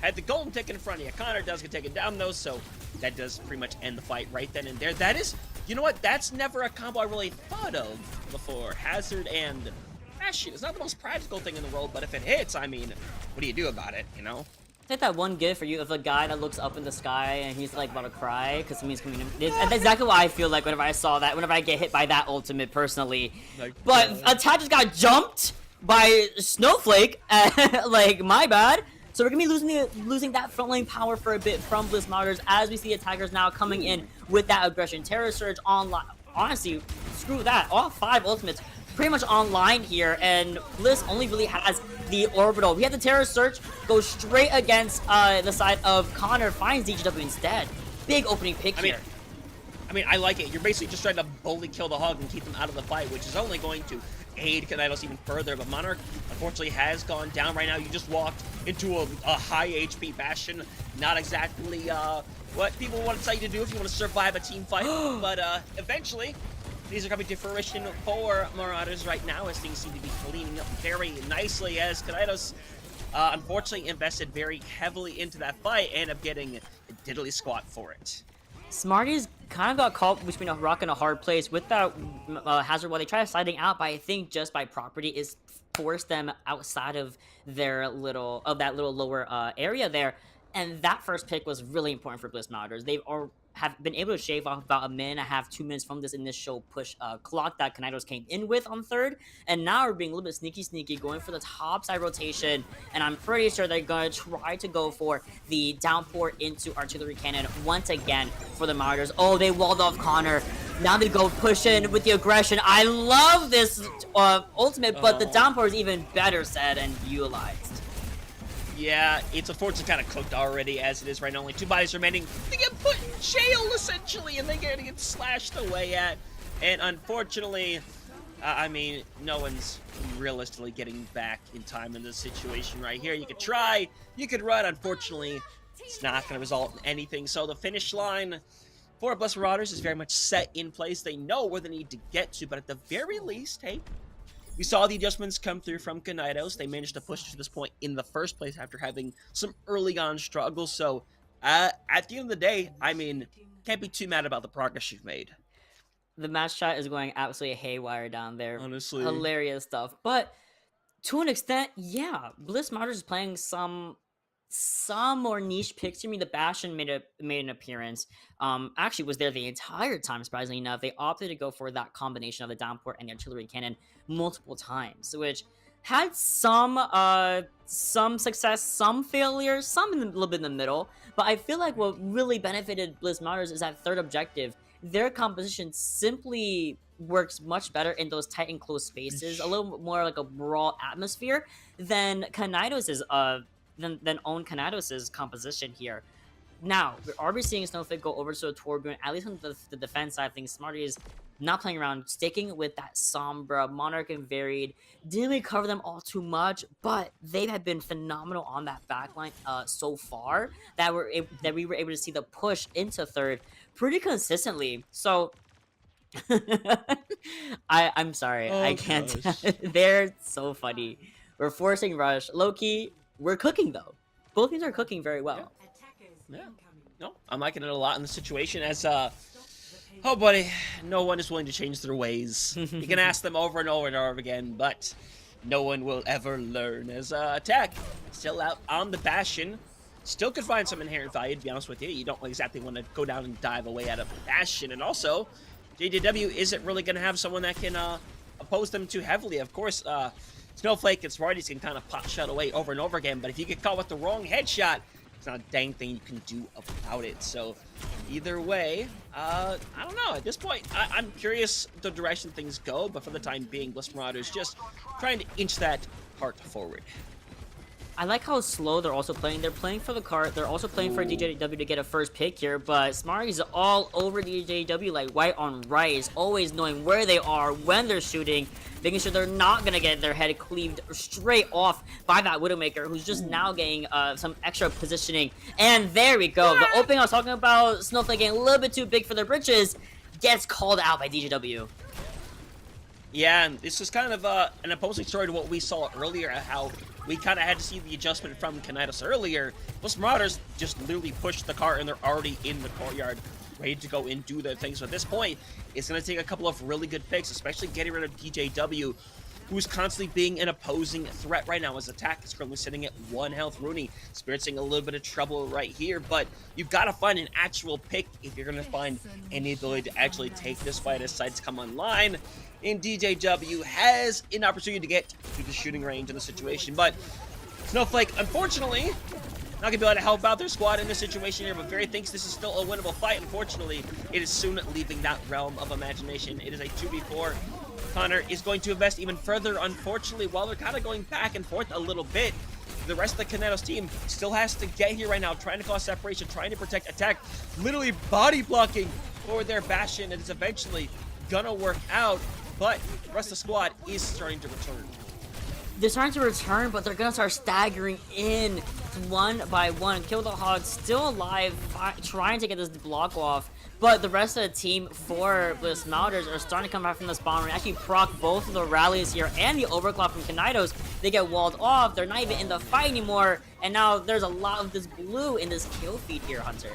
Had the golden ticket in front of you. Connor does get taken down though, so that does pretty much end the fight right then and there. That is, you know what? That's never a combo I really thought of before. Hazard and Bastion. It's not the most practical thing in the world, but if it hits, I mean, what do you do about it, you know? It's like that one gif for you of a guy that looks up in the sky and he's like about to cry because something's coming in. That's exactly what I feel like whenever I saw that, whenever I get hit by that ultimate personally. But Attack just got jumped by Snowflake, like, my bad. So we're gonna be losing that front lane power for a bit from Bliss Marauders as we see attackers now coming in with that aggression. Terror Surge online. Honestly, screw that. All 5 ultimates pretty much online here, and Bliss only really has the orbital. We have the Terror Search go straight against the side of Connor, finds DGW instead. Big opening pick here. I mean, I like it. You're basically just trying to boldly kill the hog and keep them out of the fight, which is only going to aid Kinaidos even further. But Monarch, unfortunately, has gone down right now. You just walked into a high HP Bastion. Not exactly what people want to tell you to do if you want to survive a team fight. But eventually, these are coming to fruition for Marauders right now as things seem to be cleaning up very nicely as Kinaidos unfortunately invested very heavily into that fight and end up getting a diddly squat for it. Smarties kind of got caught between a rock and a hard place with that hazard while they try sliding out, but I think just by property is forced them outside of their little lower area there. And that first pick was really important for Bliss Marauders. They've have been able to shave off about 1.5 minutes, 2 minutes from this initial push clock that Kinaidos came in with on third. And now we're being a little bit sneaky, going for the top side rotation. And I'm pretty sure they're going to try to go for the downpour into artillery cannon once again for the Marauders. Oh, they walled off Connor. Now they go push in with the aggression. I love this ultimate, but the downpour is even better said and utilized. Yeah, it's unfortunately kind of cooked already as it is right now. Only 2 bodies remaining. They get put in jail, essentially, and they're going to get slashed away at. And unfortunately, I mean, no one's realistically getting back in time in this situation right here. You could try, you could run. Unfortunately, it's not going to result in anything. So the finish line for Bliss Marauders is very much set in place. They know where they need to get to, but at the very least, hey, we saw the adjustments come through from Kinaidos. They managed to push to this point in the first place after having some early on struggles. So at the end of the day, I mean, can't be too mad about the progress you've made. The match chat is going absolutely haywire down there. Honestly. Hilarious stuff. But to an extent, yeah, Bliss Marauders is playing some more niche picks here. I mean, the Bastion made an appearance. Actually was there the entire time, surprisingly enough. They opted to go for that combination of the downpour and the artillery cannon multiple times, which had some success, some failures, some a little bit in the middle. But I feel like what really benefited Bliss Marauders is that third objective. Their composition simply works much better in those tight and close spaces, a little more like a brawl atmosphere than Kinaidos' than own Kinaidos' composition here. Now, we're already seeing Snowflake go over to a Torbjorn, at least on the defense side of things. Smarty is not playing around, sticking with that Sombra, Monarch, and Varied. Didn't really cover them all too much, but they have been phenomenal on that backline so far that we were able to see the push into third pretty consistently. So I'm sorry, I can't. They're so funny. We're forcing rush. Low-key, we're cooking though. Both teams are cooking very well. Yeah. No, I'm liking it a lot in the situation as Oh, buddy, no one is willing to change their ways. You can ask them over and over and over again, but no one will ever learn. As Attack still out on the Bastion, still could find some inherent value, to be honest with you. You don't exactly want to go down and dive away out of Bastion, and also, JJW isn't really going to have someone that can oppose them too heavily. Of course, Snowflake and Smarties can kind of pot shot away over and over again, but if you get caught with the wrong headshot, it's not a dang thing you can do about it. So either way, I don't know. At this point, I'm curious the direction things go, but for the time being, Bliss Marauders just trying to inch that cart forward. I like how slow they're also playing. They're playing for the cart. They're also playing for DJW to get a first pick here, but Smarty's all over DJW like white on rice, always knowing where they are, when they're shooting, making sure they're not going to get their head cleaved straight off by that Widowmaker, who's just now getting some extra positioning. And there we go. The opening I was talking about, Snowflake getting a little bit too big for their britches, gets called out by DJW. Yeah, and this is kind of an opposing story to what we saw earlier, how we kind of had to see the adjustment from Kinaidos earlier. Bliss Marauders just literally pushed the cart, and they're already in the courtyard, ready to go and do their things. So at this point, it's going to take a couple of really good picks, especially getting rid of DJW, who's constantly being an opposing threat right now. His attack is currently sitting at 1 health. Rooney experiencing a little bit of trouble right here, but you've got to find an actual pick if you're going to find any ability to actually take this fight as sights come online. And DJW has an opportunity to get to the shooting range in the situation, but Snowflake, unfortunately, not going to be able to help out their squad in this situation here, but Very thinks this is still a winnable fight. Unfortunately, it is soon leaving that realm of imagination. It is a 2v4. Connor is going to invest even further. Unfortunately, while they're kind of going back and forth a little bit, the rest of the Kinaidos team still has to get here right now, trying to cause separation, trying to protect Attack, literally body blocking for their Bastion. It is eventually gonna work out, but the rest of the squad is starting to return. They're starting to return, but they're going to start staggering in one by one. Kill the Hog still alive, trying to get this block off. But the rest of the team for Bliss Marauders are starting to come back from the spawn and actually proc both of the rallies here and the overclock from Kinaidos. They get walled off. They're not even in the fight anymore. And now there's a lot of this blue in this kill feed here, Hunter.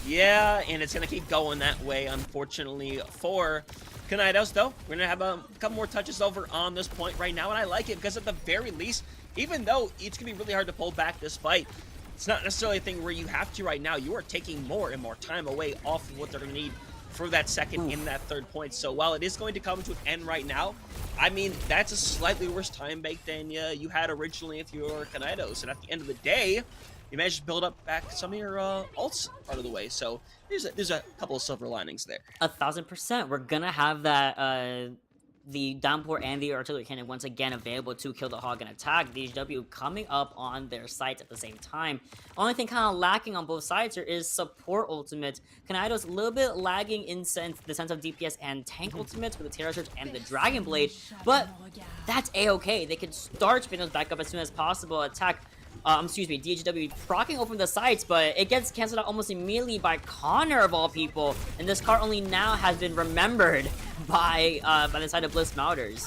Yeah, and it's going to keep going that way, unfortunately, for Kinaidos, though. We're going to have a couple more touches over on this point right now, and I like it because at the very least, even though it's going to be really hard to pull back this fight, it's not necessarily a thing where you have to right now. You are taking more and more time away off of what they're going to need for that second in that third point. So while it is going to come to an end right now, I mean, that's a slightly worse time bank than you had originally if you were Kinaidos. And at the end of the day, you managed to build up back some of your ults part of the way. So there's a couple of silver linings there. 1000%. We're going to have that... the downpour and the artillery cannon once again available to kill the Hog and Attack. DHW coming up on their sites at the same time. Only thing kind of lacking on both sides here is support ultimate. Kinaidos a little bit lagging in the sense of DPS and tank ultimates with the Terror Surge and the Dragon Blade, but that's a-okay. They can start spinning those back up as soon as possible. Attack, DHW proccing open the sites, but it gets cancelled out almost immediately by Connor of all people, and this card only now has been remembered by the side of Bliss Marauders.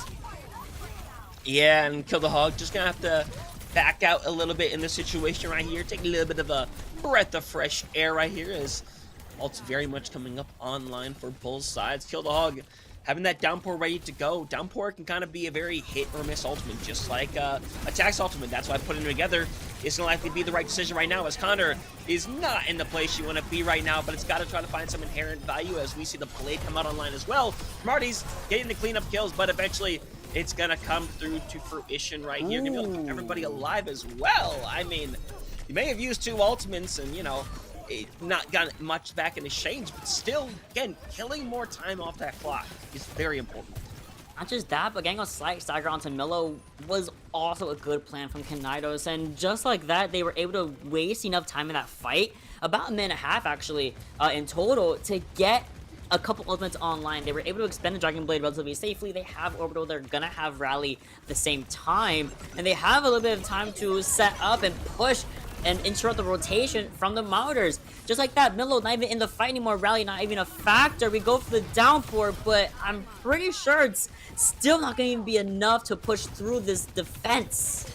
Yeah, and Kill the Hog just gonna have to back out a little bit in the situation right here, take a little bit of a breath of fresh air right here, as ult's very much coming up online for both sides. Kill the Hog having that downpour ready to go. Downpour can kind of be a very hit or miss ultimate, just like Attack's ultimate. That's why putting them together is going to likely be the right decision right now, as Connor is not in the place you want to be right now, but it's got to try to find some inherent value as we see the Blade come out online as well. Marty's getting the cleanup kills, but eventually it's going to come through to fruition right here. Going to be able to keep everybody alive as well. I mean, you may have used 2 ultimates and, you know, not gotten much back in exchange, but still, again, killing more time off that clock is very important. Not just that, but getting a slight stagger onto Milo was also a good plan from Kinaidos, and just like that, they were able to waste enough time in that fight, about a minute and a half actually, in total, to get a couple ultimates online. They were able to expend the Dragon Blade relatively safely. They have Orbital, they're gonna have Rally at the same time, and they have a little bit of time to set up and push and interrupt the rotation from the Marauders. Just like that, Milo not even in the fight anymore, Rally not even a factor. We go for the downpour, but I'm pretty sure it's still not going to even be enough to push through this defense.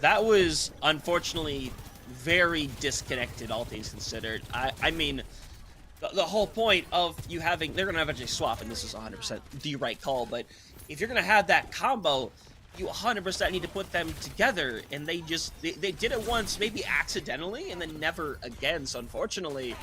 That was, unfortunately, very disconnected, all things considered. I mean, the whole point of you having, they're going to eventually swap, and this is 100% the right call, but if you're going to have that combo, you 100% need to put them together, and they did it once, maybe accidentally, and then never again. So unfortunately,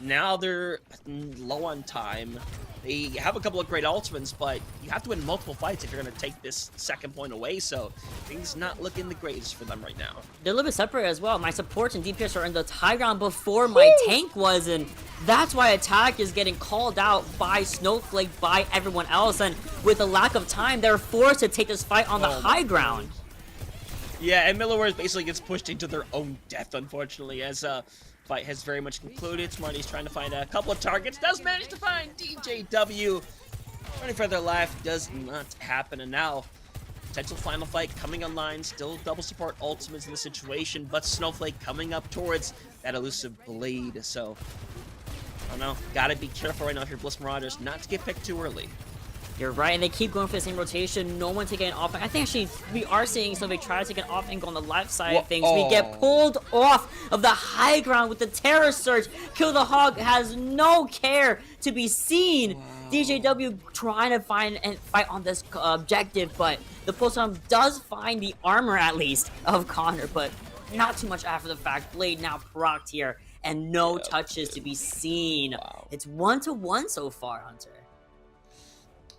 now they're low on time. They have a couple of great ultimates, but you have to win multiple fights if you're going to take this second point away, so things not looking the greatest for them right now. They're a little bit separate as well. My supports and DPS are in the high ground before my tank was, and that's why attack is getting called out by Snowflake, by everyone else, and with the lack of time, they're forced to take this fight on the high ground. Yeah, and Milloware basically gets pushed into their own death, unfortunately, as fight has very much concluded. Smarty's trying to find a couple of targets, does manage to find DJW. Running further left does not happen, and now potential final fight coming online. Still double support ultimates in the situation, but Snowflake coming up towards that elusive blade. So I don't know, gotta be careful right now if you're Bliss Marauders not to get picked too early. You're right, and they keep going for the same rotation. No one taking an off. I think actually we are seeing somebody try to take an off angle on the left side of things. We get pulled off of the high ground with the terror surge. Kill the Hog has no care to be seen. DJW trying to find and fight on this objective, but the Pulsar does find the armor at least of Connor, but not too much after the fact. Blade now procced here, and no touches to be seen. It's 1-1 so far, Hunter.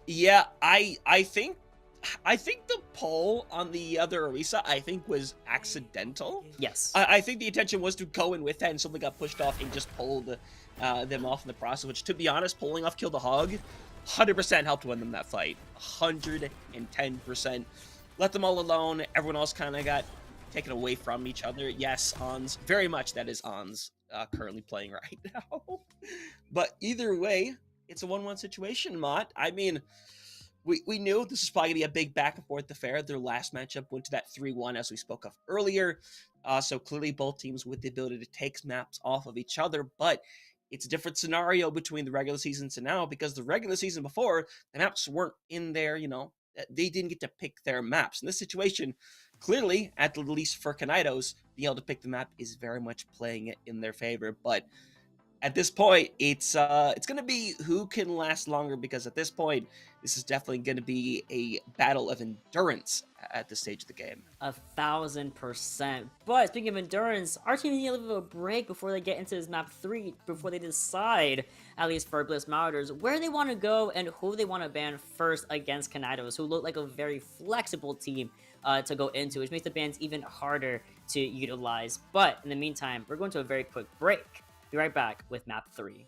Yeah, I think the pull on the other Orisa, I think, was accidental. Yes. I think the intention was to go in with that, and something got pushed off and just pulled them off in the process, which, to be honest, pulling off Kill the Hog 100% helped win them that fight. 110%. Let them all alone. Everyone else kind of got taken away from each other. Yes, Ons. Very much that is Ons currently playing right now. But either way, it's a 1-1 situation, Mott. I mean, we knew this was probably going to be a big back and forth affair. Their last matchup went to that 3-1, as we spoke of earlier. So clearly both teams with the ability to take maps off of each other, but it's a different scenario between the regular season to now, because the regular season before, the maps weren't in there, you know, they didn't get to pick their maps. In this situation, clearly, at the least for Kinaidos, being able to pick the map is very much playing it in their favor, but at this point, it's going to be who can last longer, because at this point, this is definitely going to be a battle of endurance at this stage of the game. 1000%. But speaking of endurance, our team needs a little bit of a break before they get into this map 3, before they decide, at least for Bliss Marauders, where they want to go and who they want to ban first against Kinaidos, who look like a very flexible team to go into, which makes the bans even harder to utilize. But in the meantime, we're going to a very quick break. Be right back with map 3.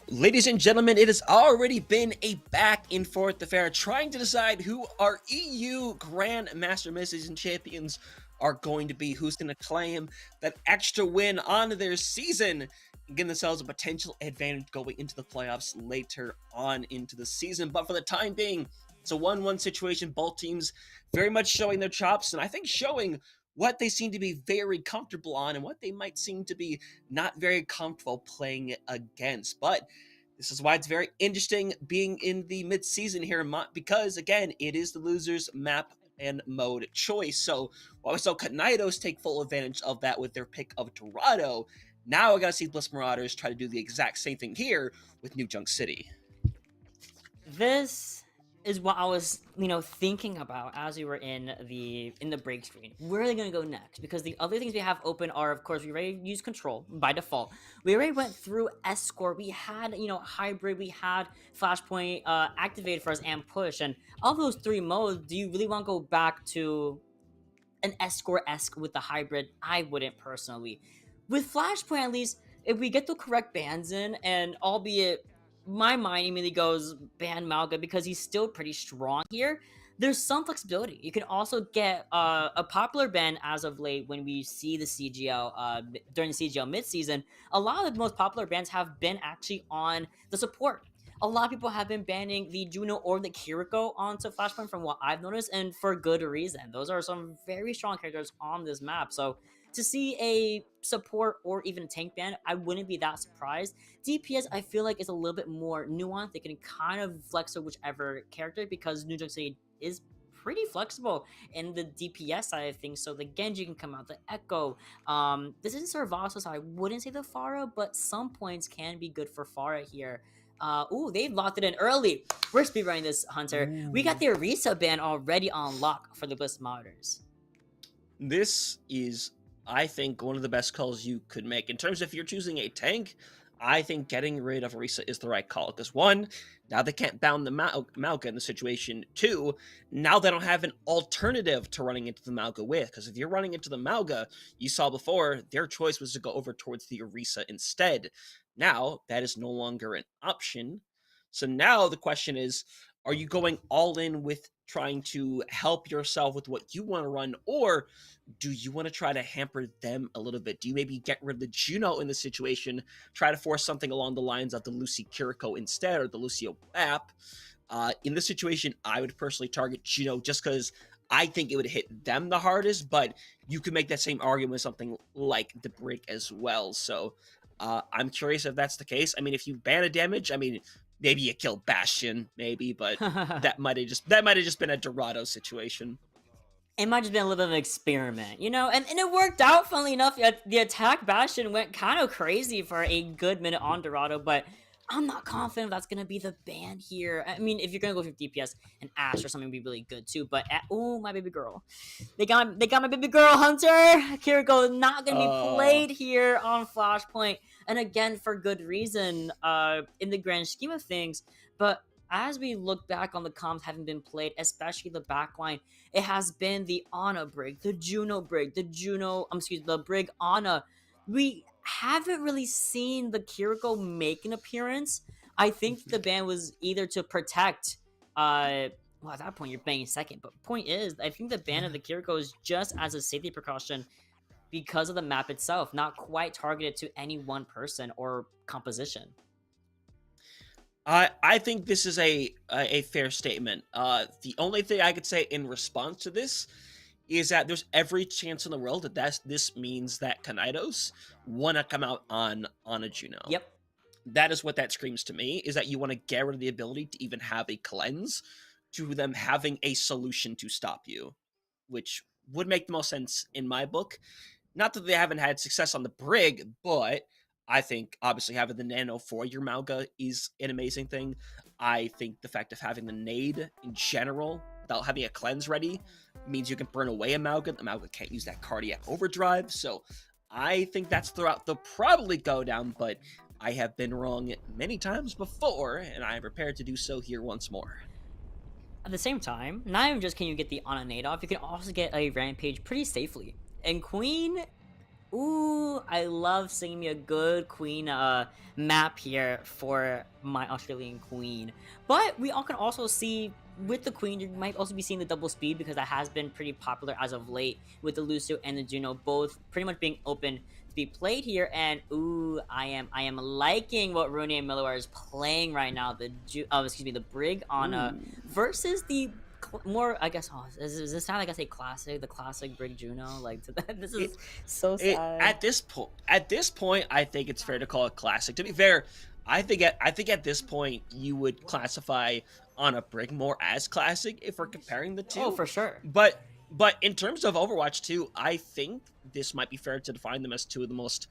Ladies and gentlemen, it has already been a back and forth affair trying to decide who our EU Grandmaster Midseason champions are going to be, who's going to claim that extra win on their season and give themselves a potential advantage going into the playoffs later on into the season. But for the time being, it's a 1-1 situation. Both teams very much showing their chops, and I think showing what they seem to be very comfortable on and what they might seem to be not very comfortable playing against. But this is why it's very interesting being in the mid-season here, because, again, it is the loser's map and mode choice. So while we saw Kinaidos take full advantage of that with their pick of Dorado, now I gotta see Bliss Marauders try to do the exact same thing here with New Junk City. This is what I was, thinking about as we were in the break screen. Where are they going to go next? Because the other things we have open are, of course, we already used control by default. We already went through escort. We had, hybrid. We had flashpoint activated for us and push. And of those three modes, do you really want to go back to an escort-esque with the hybrid? I wouldn't personally. With flashpoint, at least, if we get the correct bans in, and albeit my mind immediately goes ban Malga because he's still pretty strong here, there's some flexibility. You can also get a popular ban as of late when we see the CGL during the CGL mid-season. A lot of the most popular bans have been actually on the support. A lot of people have been banning the Juno or the Kiriko onto Flashpoint from what I've noticed, and for good reason. Those are some very strong characters on this map, so to see a support or even a tank ban, I wouldn't be that surprised. DPS, I feel like, is a little bit more nuanced. They can kind of flex with whichever character because New Junk City is pretty flexible in the DPS side of things. So the Genji can come out, the Echo. This isn't Servaso, so I wouldn't say the Pharah, but some points can be good for Pharah here. Ooh, they've locked it in early. We're speedrunning this, Hunter. We got the Orisa ban already on lock for the Bliss Marauders. This is, I think, one of the best calls you could make. In terms of if you're choosing a tank, I think getting rid of Orisa is the right call. Because one, now they can't bound the Malga in the situation. Two, now they don't have an alternative to running into the Malga with. Because if you're running into the Malga, you saw before, their choice was to go over towards the Orisa instead. Now, that is no longer an option. So now the question is, are you going all in with trying to help yourself with what you want to run, or do you want to try to hamper them a little bit? Do you maybe get rid of the Juno in the situation, try to force something along the lines of the Lucy Kiriko instead, or the Lucio Bap? In this situation, I would personally target Juno just because I think it would hit them the hardest, but you could make that same argument with something like the Brig as well. So I'm curious if that's the case. I mean, if you ban a damage, I mean, maybe you kill Bastion, maybe, but that might have just been a Dorado situation. It might have just been a little bit of an experiment, and it worked out. Funnily enough, the attack Bastion went kind of crazy for a good minute on Dorado, but I'm not confident that's gonna be the ban here. I mean, if you're gonna go for DPS, and Ash or something would be really good too. But oh, my baby girl, they got my baby girl Hunter. Kiriko not gonna be played here on Flashpoint, and again for good reason. In the grand scheme of things, but as we look back on the comps having been played, especially the backline, it has been the Ana Brig, the Juno Brig, the Brig Ana. We haven't really seen the Kiriko make an appearance. I think the ban was either to protect, well, at that point you're banning second, but point is, I think the ban of the Kiriko is just as a safety precaution because of the map itself, not quite targeted to any one person or composition. I think this is a fair statement. The only thing I could say in response to this is that there's every chance in the world that this means that Kinaidos want to come out on a Juno. Yep. That is what that screams to me, is that you want to get rid of the ability to even have a cleanse, to them having a solution to stop you, which would make the most sense in my book. Not that they haven't had success on the Brig, but I think obviously having the Nano for your Malga is an amazing thing. I think the fact of having the nade in general, without having a cleanse ready, means you can burn away a Malga. The Malga can't use that cardiac overdrive. So I think that's the route they'll probably go down, but I have been wrong many times before, and I am prepared to do so here once more. At the same time, not even just can you get the Ana nade off, you can also get a Rampage pretty safely. And Queen, Ooh, I love seeing me a good queen map here for my Australian queen. But we all can also see with the queen, you might also be seeing the double speed because that has been pretty popular as of late with the Lucio and the Juno both pretty much being open to be played here. And ooh, I am liking what Rooney and Miller is playing right now. The the Brig on versus the more, I guess, is this sound like I say classic, the classic Brig Juno? Like, this is so sad. At this point, I think it's fair to call it classic. To be fair, I think at this point you would classify on a Brig more as classic if we're comparing the two. Oh, for sure. But in terms of Overwatch 2, I think this might be fair to define them as two of the most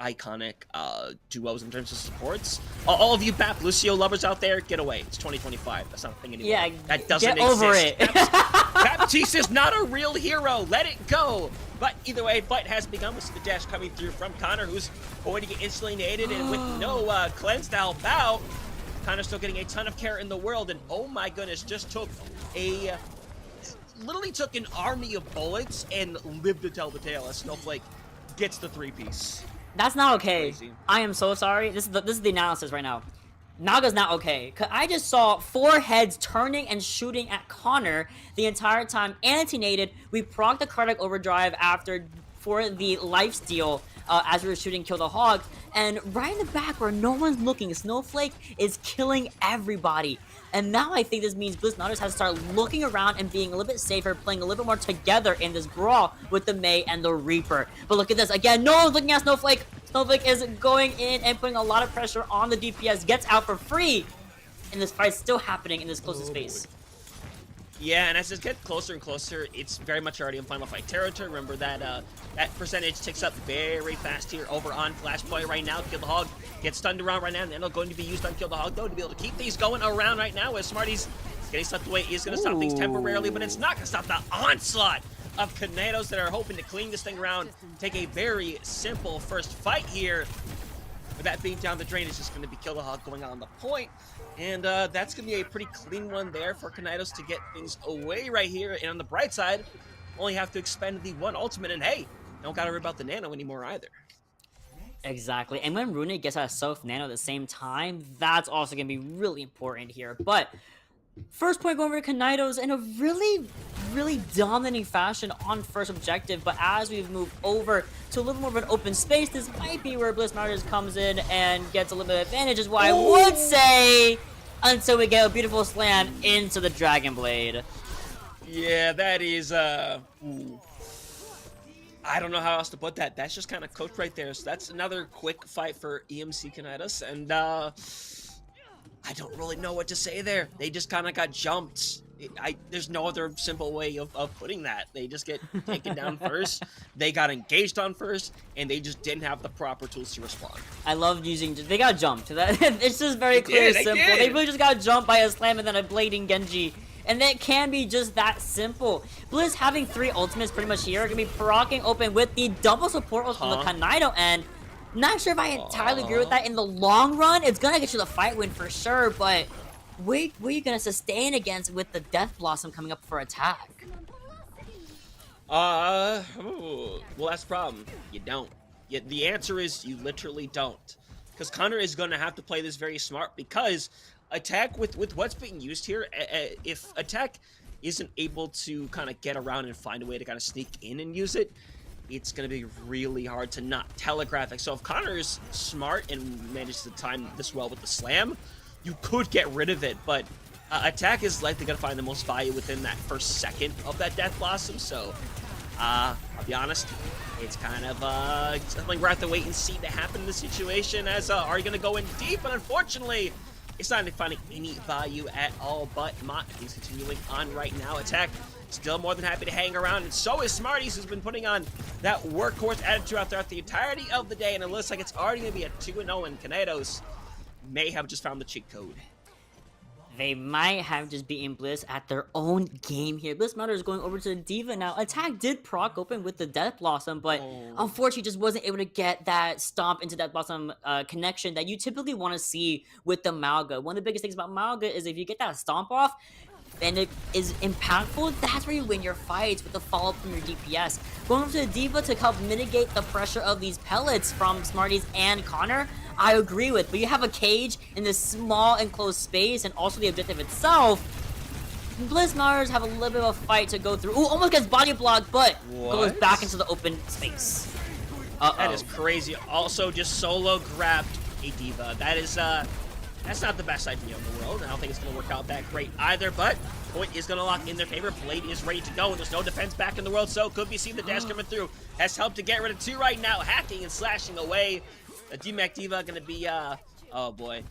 iconic duos in terms of supports. All of you BAP Lucio lovers out there, get away. It's 2025. That's not a thing anymore. Yeah, that doesn't get over exist. it. Baptiste is not a real hero. Let it go. But either way, fight has begun with the dash coming through from Connor, who's going to get instantly naded, and with no cleanse to help out, Connor's still getting a ton of care in the world, and oh my goodness, just took literally took an army of bullets and lived to tell the tale as Snowflake gets the 3-piece. That's not okay. Crazy. I am so sorry. This is the analysis right now. Naga's not okay. Cause I just saw 4 heads turning and shooting at Connor the entire time. Anti-nated. We procced the cardiac overdrive for the lifesteal as we were shooting Kill the Hog. And right in the back where no one's looking, Snowflake is killing everybody. And now I think this means Bliss Marauders has to start looking around and being a little bit safer, playing a little bit more together in this brawl with the Mei and the Reaper. But look at this. Again, no one's looking at Snowflake. Snowflake is going in and putting a lot of pressure on the DPS. Gets out for free. And this fight's still happening in this closest space. Yeah, and as it gets closer and closer, it's very much already in final fight territory. Remember that that percentage ticks up very fast here over on Flashpoint right now. Kill the Hog gets stunned around right now, and they're going to be used on Kill the Hog, though, to be able to keep these going around right now. As Smarty's getting swept away, is going to stop things temporarily, but it's not going to stop the onslaught of Kinaidos that are hoping to clean this thing around, take a very simple first fight here. With that being down the drain, it's just going to be Kill the Hog going on the point. And that's going to be a pretty clean one there for Kinaidos to get things away right here. And on the bright side, only have to expend the one ultimate. And hey, don't got to worry about the nano anymore either. Exactly. And when Rune gets a self nano at the same time, that's also going to be really important here. But first point going over to Kinaidos in a really dominating fashion on first objective. But as we've moved over to a little more of an open space, this might be where Bliss Marauders comes in and gets a little bit of advantage, is what I would say, until we get a beautiful slam into the Dragon Blade. Yeah, that is, I don't know how else to put that. That's just kind of cooked right there. So that's another quick fight for EMC Kinaidos, and I don't really know what to say there. They just kind of got jumped. There's no other simple way of putting that. They just get taken down first. They got engaged on first, and they just didn't have the proper tools to respond. I love using. They got jumped. It's just very clear and simple. They really just got jumped by a slam and then a blading Genji. And that can be just that simple. Bliss having 3 ultimates pretty much here are going to be procking open with the double support ult from the Kinaido end. Not sure if I entirely agree with that in the long run. It's going to get you the fight win for sure, but what are you going to sustain against with the Death Blossom coming up for attack? Well, that's the problem. You don't. The answer is you literally don't. Because Connor is going to have to play this very smart, because attack with what's being used here, if attack isn't able to kind of get around and find a way to kind of sneak in and use it, it's going to be really hard to not telegraph it. So if Connor is smart and manages to time this well with the slam, you could get rid of it, but attack is likely going to find the most value within that first second of that Death Blossom. So I'll be honest, it's kind of something we're going to have to wait and see to happen in this situation, as are you going to go in deep? But unfortunately, it's not finding any value at all. But Mott is continuing on right now. Attack still more than happy to hang around, and so is Smarties, who's been putting on that workhorse attitude out throughout the entirety of the day, and it looks like it's already going to be a 2-0, and Kinaidos may have just found the cheat code. They might have just beaten Bliss at their own game here. Bliss Marauders going over to the Diva now. Attack did proc open with the Death Blossom, but unfortunately just wasn't able to get that stomp into Death Blossom connection that you typically want to see with the Malga. One of the biggest things about Malga is if you get that stomp off, and it is impactful, that's where you win your fights with the follow-up from your DPS. Going up to the D.Va to help mitigate the pressure of these pellets from Smarties and Connor, I agree with, but you have a cage in this small enclosed space, and also the objective itself. Bliss Marauders have a little bit of a fight to go through. Ooh, almost gets body blocked, but goes back into the open space. That is crazy. Also, just solo grabbed a D.Va. That is, that's not the best idea in the world. I don't think it's going to work out that great either, but point is going to lock in their favor. Blade is ready to go, and there's no defense back in the world, so could be seeing the dash coming through. Has helped to get rid of 2 right now, hacking and slashing away. The D-Mac D.Va going to be, oh boy.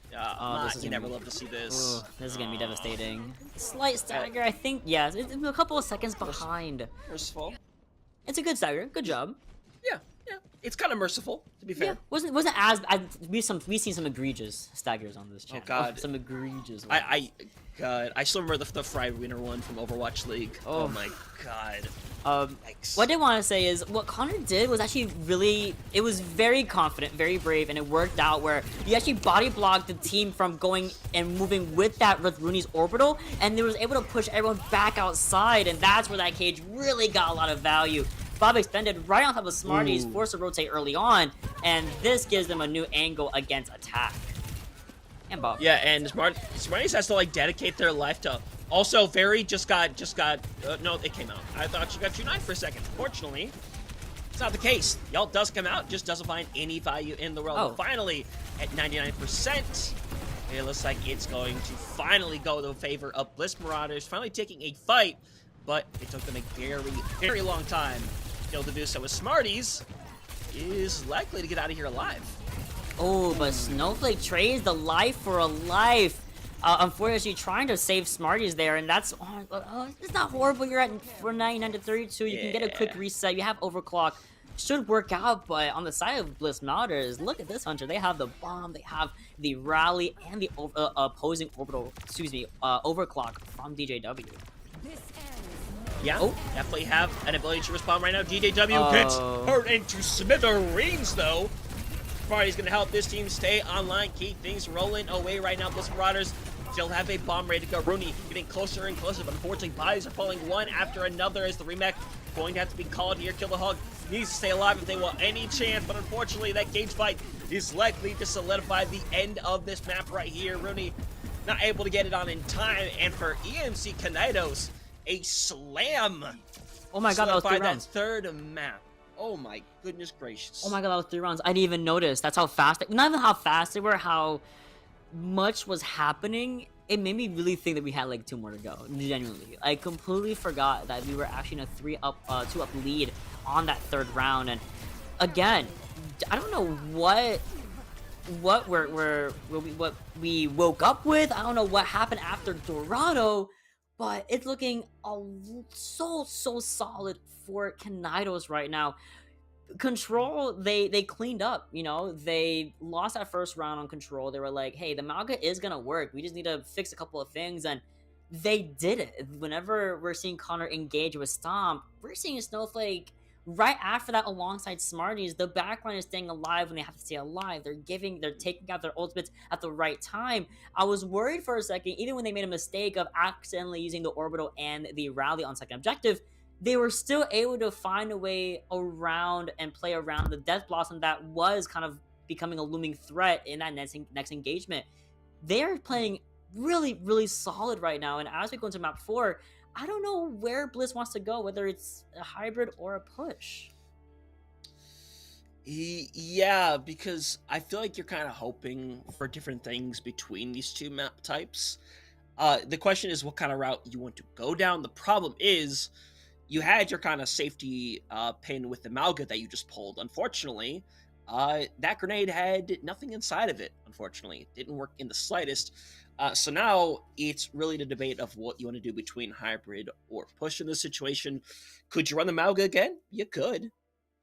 You never love to see this. This is going to be devastating. Slight stagger, I think. Yeah, it's a couple of seconds behind. Merciful. It's a good stagger. Good job. Yeah. It's kind of merciful, to be fair. Yeah, wasn't as we've seen some egregious staggers on this channel. Oh god, some egregious ones. I still remember the Fry winner one from Overwatch League. Oh my god. What I did want to say is what Connor did was actually it was very confident, very brave, and it worked out where he actually body blocked the team from going and moving with Rooney's orbital, and they was able to push everyone back outside, and that's where that cage really got a lot of value. Bob extended right on top of Smarties, forced to rotate early on, and this gives them a new angle against attack. And Bob. Yeah, and Smarties has to like dedicate their life to. Also, Very just got. No, it came out. I thought she got 2-9 for a second. Fortunately, it's not the case. Y'all does come out, just doesn't find any value in the world. Finally, at 99%, it looks like it's going to finally go to the favor of Bliss Marauders, finally taking a fight, but it took them a very, very long time to do so. With Smarties is likely to get out of here alive. Oh, but Snowflake trades the life for a life. Unfortunately, trying to save Smarties there, and that's it's not horrible. You're at 99 to 32. You can get a quick reset. You have overclock. Should work out, but on the side of Bliss Marauders, look at this Hunter. They have the bomb, they have the rally, and the opposing orbital, overclock from DJW. Yeah, definitely have an ability to respond right now. DJW gets hurt into smithereens, though. Smarty's going to help this team stay online, keep things rolling away right now. Bliss Marauders still have a bomb ready to go. Rooney getting closer and closer, but unfortunately, bodies are falling one after another as the remake going to have to be called here. Kill the Hog needs to stay alive if they want any chance, but unfortunately, that cage fight is likely to solidify the end of this map right here. Rooney not able to get it on in time, and for EMC Kinaidos, a slam. Oh my god, that was 3 rounds. That third map. Oh my goodness gracious. Oh my god, that was 3 rounds. I didn't even notice. That's how fast. Not even how fast they were, how much was happening. It made me really think that we had like 2 more to go. Genuinely, I completely forgot that we were actually in a 2-up lead on that 3rd round. And again, I don't know what we woke up with. I don't know what happened after Dorado. But it's looking so solid for Kinaidos right now. Control, they cleaned up, they lost that 1st round on Control. They were like, hey, the Malga is gonna work. We just need to fix a couple of things, and they did it. Whenever we're seeing Connor engage with Stomp, we're seeing Snowflake right after that alongside Smarties. The backline is staying alive when they have to stay alive. They're taking out their ultimates at the right time. I was worried for a second, even when they made a mistake of accidentally using the orbital and the rally on second objective, they were still able to find a way around and play around the Death Blossom that was kind of becoming a looming threat in that next engagement. They're playing really solid right now, and as we go into map 4, I don't know where Bliss wants to go, whether it's a hybrid or a push. Yeah, because I feel like you're kind of hoping for different things between these 2 map types. The question is what kind of route you want to go down. The problem is you had your kind of safety pin with the Malga that you just pulled. Unfortunately, that grenade had nothing inside of it, unfortunately. It didn't work in the slightest. So now it's really the debate of what you want to do between hybrid or push in this situation. Could you run the Malga again? You could.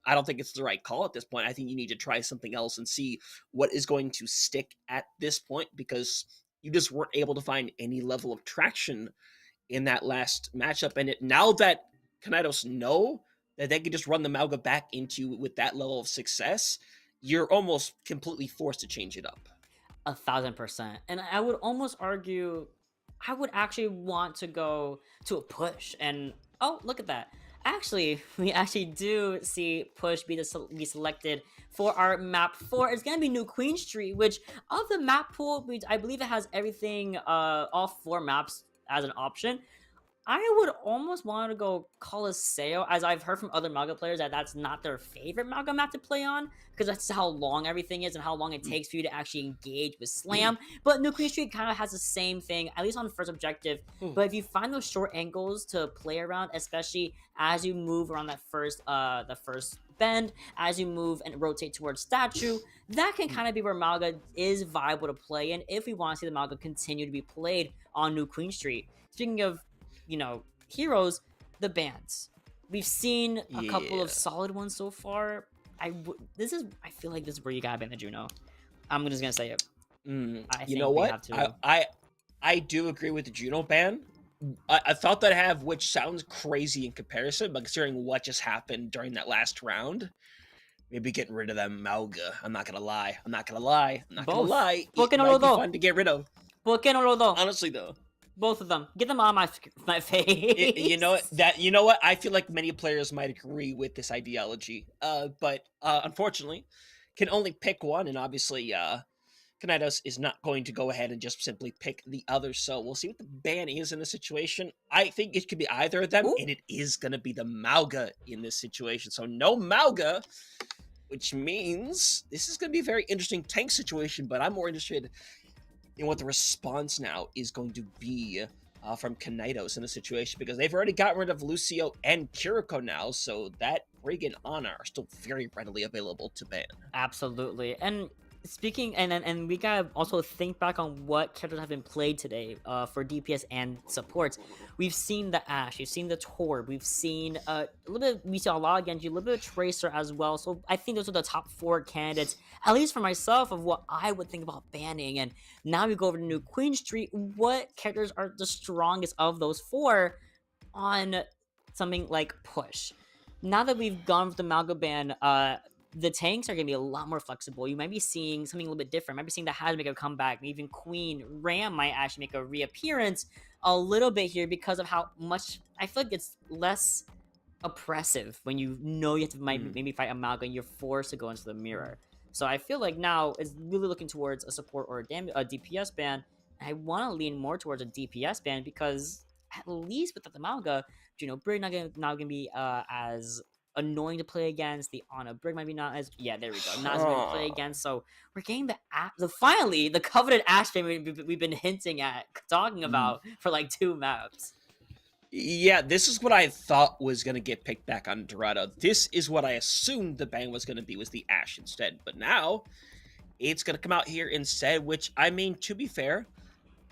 I don't think it's the right call at this point. I think you need to try something else and see what is going to stick at this point, because you just weren't able to find any level of traction in that last matchup. And now that Kinaidos know that they can just run the Malga back into with that level of success, you're almost completely forced to change it up. 1000%. And I would almost argue I would actually want to go to a push. And oh, look at that. Actually, we actually do see push be selected for our map 4. It's gonna be New Queen Street, which of the map pool, I believe it has everything, all 4 maps as an option. I would almost want to go Colosseo, as I've heard from other Malga players that that's not their favorite Malga map to play on, because that's how long everything is and how long it takes for you to actually engage with Slam. But New Queen Street kind of has the same thing, at least on the first objective. But if you find those short angles to play around, especially as you move around that first bend, as you move and rotate towards statue, that can kind of be where Malga is viable to play in if we want to see the Malga continue to be played on New Queen Street. Speaking of, you know, heroes, the bans. We've seen a couple of solid ones so far. I feel like this is where you gotta ban the Juno. I'm just gonna say it. You know what? I do agree with the Juno ban. I thought that I have, which sounds crazy in comparison, but considering what just happened during that last round, maybe getting rid of that Malga. I'm not gonna lie. It might be fun to get rid of. Honestly, though. Both of them. Get them on my face. You know what? I feel like many players might agree with this ideology. But unfortunately, can only pick one, and obviously, Kinaidos is not going to go ahead and just simply pick the other. So we'll see what the ban is in this situation. I think it could be either of them, and it is going to be the Malga in this situation. So no Malga, which means this is going to be a very interesting tank situation, but I'm more interested in what the response now is going to be from Kinaidos in the situation, because they've already gotten rid of Lucio and Kiriko now, so that Brig and Ana are still very readily available to ban. Absolutely. And speaking, and we gotta also think back on what characters have been played today for DPS and supports. We've seen the Ashe, we've seen the Torb, we've seen we saw a lot of Genji, a little bit of Tracer as well. So I think those are the top 4 candidates, at least for myself, of what I would think about banning. And now we go over to New Queen Street. What characters are the strongest of those 4 on something like push? Now that we've gone with the Malga ban, the tanks are going to be a lot more flexible. You might be seeing something a little bit different. You might be seeing the Haz make a comeback. Even Queen Ram might actually make a reappearance a little bit here because of how much I feel like it's less oppressive when you know you have to maybe fight a Malga and you're forced to go into the mirror. So I feel like now it's really looking towards a support or a DPS ban. I want to lean more towards a DPS ban because at least with the Malga, Brig not gonna be as annoying to play against. The Ana Brig might be not as not as annoying to play against. So we're getting finally the coveted Ashe ban we've been hinting at, talking about for like 2 maps. Yeah, this is what I thought was going to get picked back on Dorado. This is what I assumed the ban was going to be, was the Ashe instead. But now, it's going to come out here instead, which, I mean, to be fair,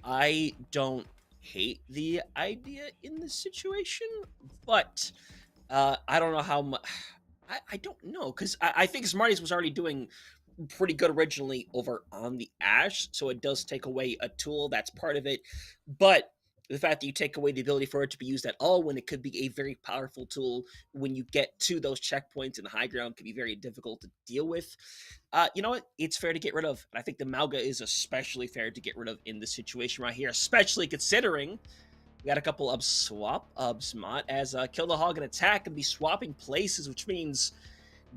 I don't hate the idea in this situation, but I don't know how much... I don't know, because I think Smarties was already doing pretty good originally over on the Ashe, so it does take away a tool that's part of it, but the fact that you take away the ability for it to be used at all when it could be a very powerful tool when you get to those checkpoints in the high ground can be very difficult to deal with. You know what? It's fair to get rid of. And I think the Malga is especially fair to get rid of in this situation right here, especially considering we got a couple of swap-ups, as Kill the Hog and Attack can be swapping places, which means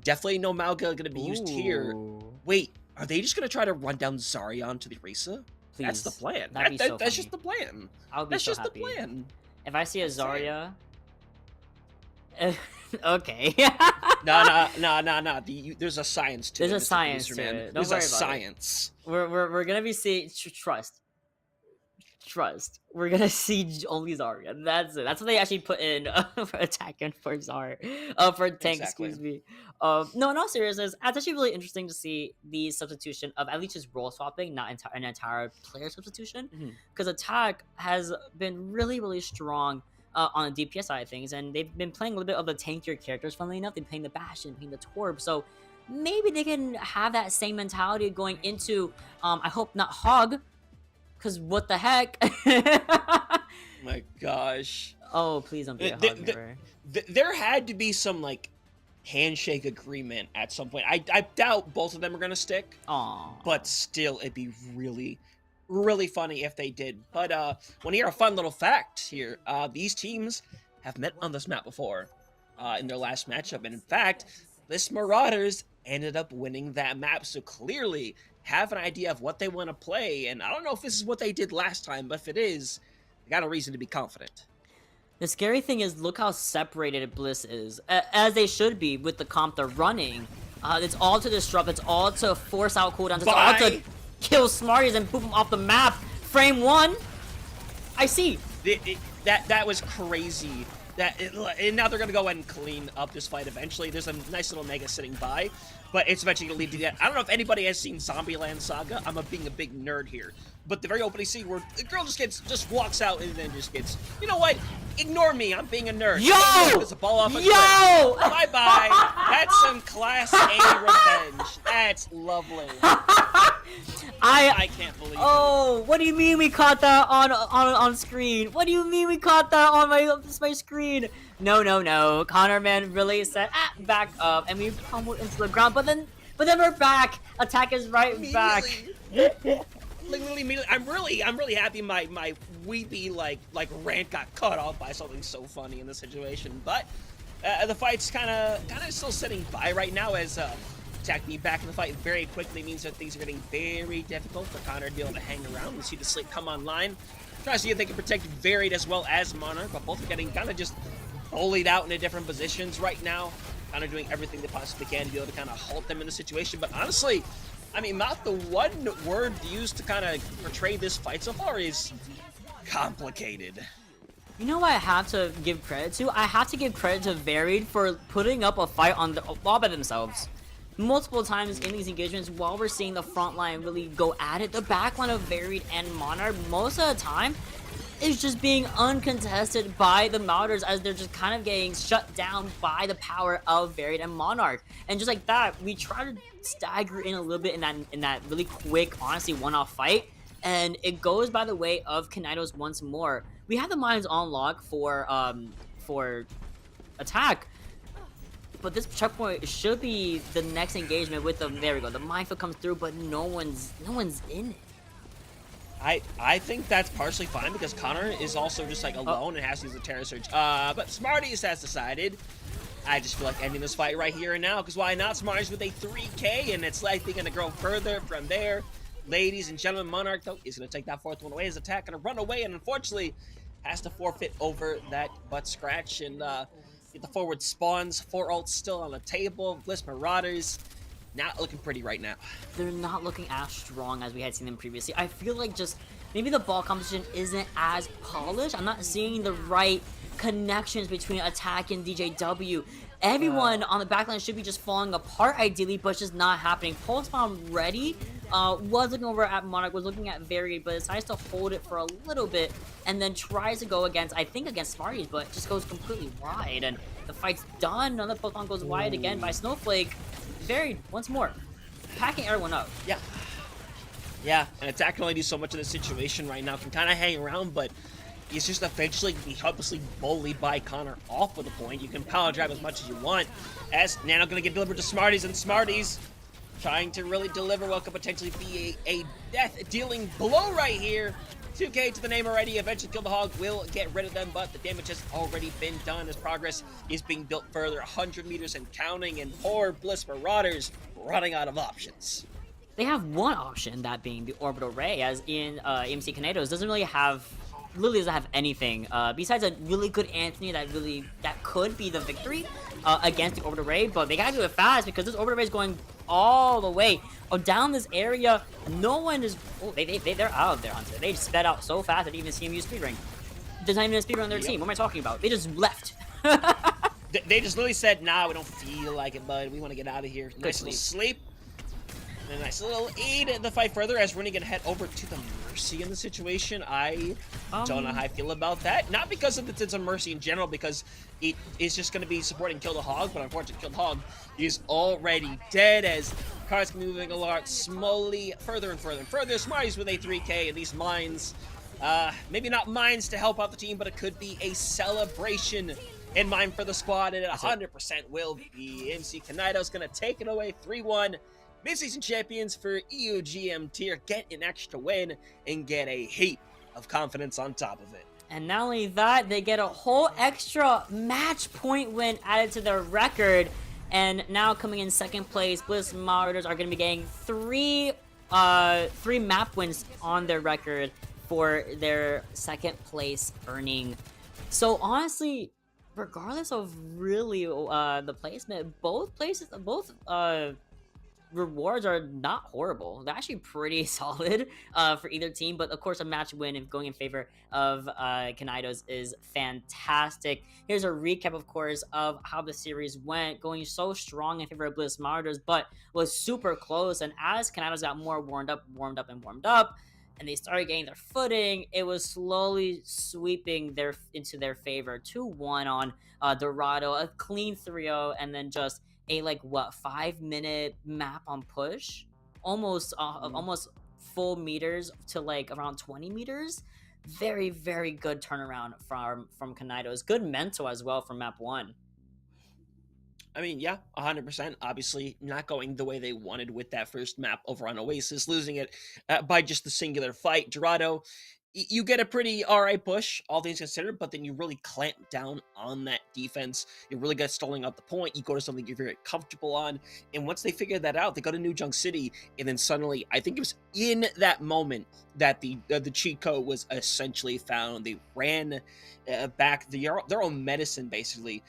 definitely no Malga going to be used here. Wait, are they just going to try to run down Zarya to the Orisa? Please. That's the plan. That's just the plan. I'll be That's so just happy. the plan. If I see a Zarya... okay. No. There's a science to it. There's a science to it. There's a science. We're gonna be seeing... Trust. We're gonna see only Zarya. That's it. That's what they actually put in for attack and for Zarya. For tank, Exactly. excuse me. No, in all seriousness, it's actually really interesting to see the substitution of at least just role swapping, not an entire player substitution. Because attack has been really, really strong on the DPS side of things, and they've been playing a little bit of the tankier characters. Funnily enough, they've been playing the Bastion, playing the Torb. So maybe they can have that same mentality going into, I hope not Hog, because what the heck? My gosh. Oh, please don't be a Hog mirror. There had to be some, like, handshake agreement at some point. I doubt both of them are going to stick. Aww. But still, it'd be really, really funny if they did. But want to hear a fun little fact here. These teams have met on this map before in their last matchup. And in fact, Bliss Marauders ended up winning that map. So clearly have an idea of what they want to play. And I don't know if this is what they did last time, but if it is, they got a reason to be confident. The scary thing is, look how separated Bliss is, as they should be with the comp they're running. It's all to disrupt, it's all to force out cooldowns, it's all to kill Smarties and boop them off the map. Frame 1, I see. That was crazy. And now they're going to go ahead and clean up this fight eventually. There's a nice little Mega sitting by, but it's eventually going to lead to that. I don't know if anybody has seen Zombieland Saga. I'm being a big nerd here. But the very opening scene where the girl just walks out and then just gets, you know what? Ignore me. I'm being a nerd. Yo! There's a ball off a Yo! cliff. Bye-bye. That's some Class A revenge. That's lovely. I can't believe it. Oh, what do you mean we caught that on screen? What do you mean we caught that on my screen? No. Connor, man, really said, back up, and we pummeled into the ground, but then we're back. Attack is right back. Literally, I'm really happy my weepy like rant got cut off by something so funny in this situation. But the fight's kind of still sitting by right now as Attack being back in the fight very quickly means that things are getting very difficult for Connor to be able to hang around and see the Sleep come online. Try to see if they can protect Varied as well as Monarch, but both are getting kind of just bullied out into different positions right now. Kind of doing everything they possibly can to be able to kind of halt them in the situation. But honestly, I mean, Matt, the one word used to kind of portray this fight so far is complicated. You know what I have to give credit to? I have to give credit to Varied for putting up a fight all by themselves. Multiple times in these engagements, while we're seeing the front line really go at it, the back line of Varied and Monarch, most of the time, is just being uncontested by the Marauders as they're just kind of getting shut down by the power of Varied and Monarch. And just like that, we try to stagger in a little bit in that really quick, honestly, one-off fight, and it goes by the way of Kinaidos once more. We have the mines on lock for Attack, but this checkpoint should be the next engagement with them. There we go. The minefield comes through, but no one's in it. I think that's partially fine because Connor is also just like alone and has to use the Terror Surge. But Smarties has decided, I just feel like ending this fight right here and now, because why not? Smarties with a 3K, and it's likely going to grow further from there. Ladies and gentlemen, Monarch, though, is going to take that fourth one away. His Attack going to run away, and unfortunately has to forfeit over that butt scratch and get the forward spawns. 4 ults still on the table. Bliss Marauders not looking pretty right now. They're not looking as strong as we had seen them previously. I feel like just maybe the ball composition isn't as polished. I'm not seeing the right connections between Attack and DJW. Everyone on the backline should be just falling apart ideally, but it's just not happening. Pulse Bomb ready, was looking over at Monarch, was looking at Varied, but decides to hold it for a little bit, and then tries to go against Smarties, but just goes completely wide, and the fight's done. Another Pulse Bomb goes wide again by Snowflake. Varied once more, packing everyone up. Yeah, and Attack can only do so much in this situation right now. Can kind of hang around, but he's just eventually be helplessly bullied by Connor off of the point. You can power drive as much as you want. As Nano going to get delivered to Smarties, and Smarties trying to really deliver what could potentially be a death-dealing blow right here. 2K to the name already. Eventually Kill the Hog will get rid of them, but the damage has already been done as progress is being built further. 100 meters and counting, and poor Bliss Marauders running out of options. They have one option, that being the Orbital Ray, as in EMC Kinaidos literally doesn't have anything besides a really good Anthony that could be the victory against the Orbital Ray, but they gotta do it fast because this Orbital Ray is going all the way down this area. No one is. Oh, they're out of there, Hunter. They sped out so fast I didn't even see him use speed ring. There's not even a speed run on their team. What am I talking about? They just left. They just literally said, "Nah, we don't feel like it, bud. We want to get out of here." Nice little sleep. And a nice little aid in the fight further as we're going to head over to the Mercy in the situation. I don't know how I feel about that. Not because of it's a Mercy in general, because it is just going to be supporting Kill the Hog, but unfortunately Kill the Hog is already dead as cars moving along slowly further and further and further. Smarties with a 3K and these mines. Maybe not mines to help out the team, but it could be a celebration in mind for the squad, and it 100% will be. EMC Kinaidos going to take it away 3-1. Midseason champions for EUGM tier get an extra win and get a heap of confidence on top of it. And not only that, they get a whole extra match point win added to their record. And now coming in second place, Bliss Marauders are going to be getting three map wins on their record for their second place earning. So honestly, regardless of really the placement, both rewards are not horrible. They're actually pretty solid for either team, but of course a match win and going in favor of Kinaidos is fantastic. Here's a recap, of course, of how the series went, going so strong in favor of Bliss Marauders, but was super close. And as Kinaidos got more warmed up, and they started getting their footing, it was slowly sweeping into their favor. 2-1 on Dorado, a clean 3-0, and then just a 5-minute map on push, almost full meters to around 20 meters. Very, very good turnaround from Kinaidos. Good mental as well from map 1. I mean, yeah, 100%. Obviously, not going the way they wanted with that first map over on Oasis, losing it by just the singular fight. Dorado, you get a pretty alright push, all things considered, but then you really clamp down on that defense. You really get stalling out the point. You go to something you're very comfortable on. And once they figured that out, they go to New Junk City, and then suddenly, I think it was in that moment that the cheat code was essentially found. They ran back their own medicine, basically,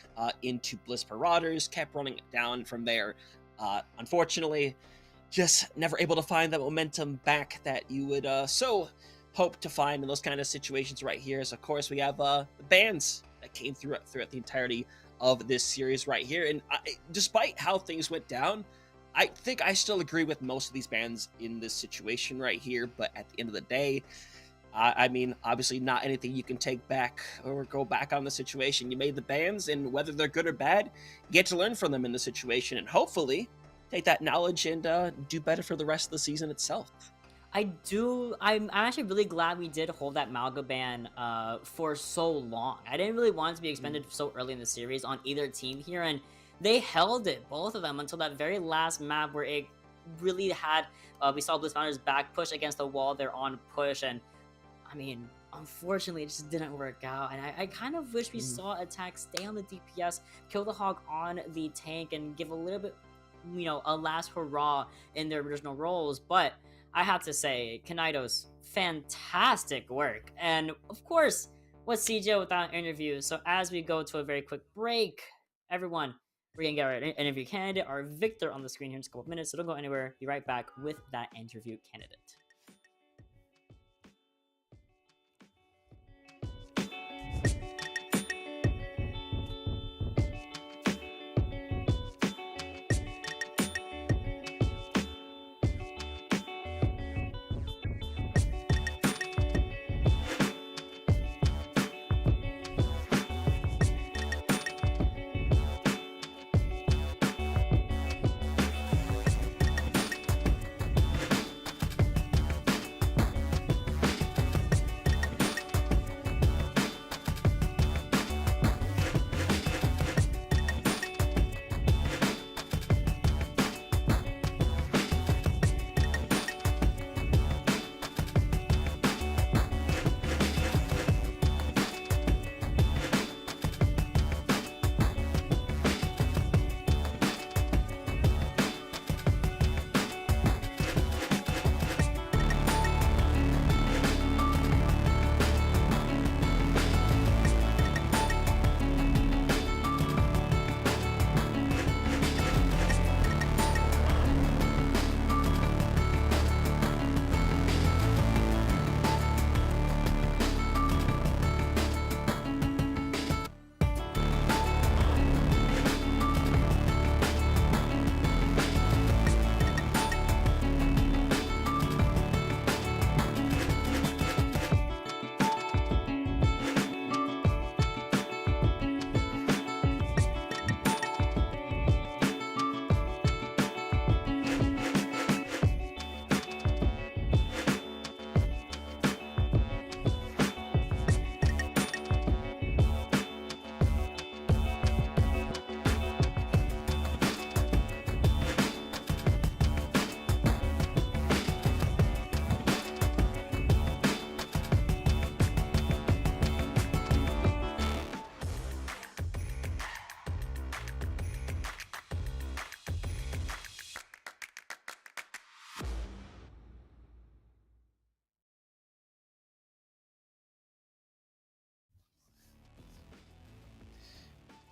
into Bliss Marauders, kept running it down from there. Unfortunately, just never able to find that momentum back that you would so hope to find in those kind of situations right here. So of course we have the bans that came throughout the entirety of this series right here, and despite how things went down, I think I still agree with most of these bans in this situation right here. But at the end of the day, I mean, obviously not anything you can take back or go back on the situation. You made the bans, and whether they're good or bad, you get to learn from them in the situation, and hopefully take that knowledge and do better for the rest of the season itself. I'm actually really glad we did hold that Malga ban for so long. I didn't really want it to be expended so early in the series on either team here, and they held it, both of them, until that very last map where it really had, we saw Bliss Marauders back push against the wall there on push, and I mean, unfortunately it just didn't work out. And I kind of wish we saw Attack stay on the DPS, kill the Hog on the tank, and give a little bit, a last hurrah in their original roles. But I have to say, Kinaidos, fantastic work. And of course, what's CGL without an interview? So as we go to a very quick break, everyone, we're gonna get our interview candidate, our Victor, on the screen here in just a couple of minutes. So don't go anywhere. Be right back with that interview candidate.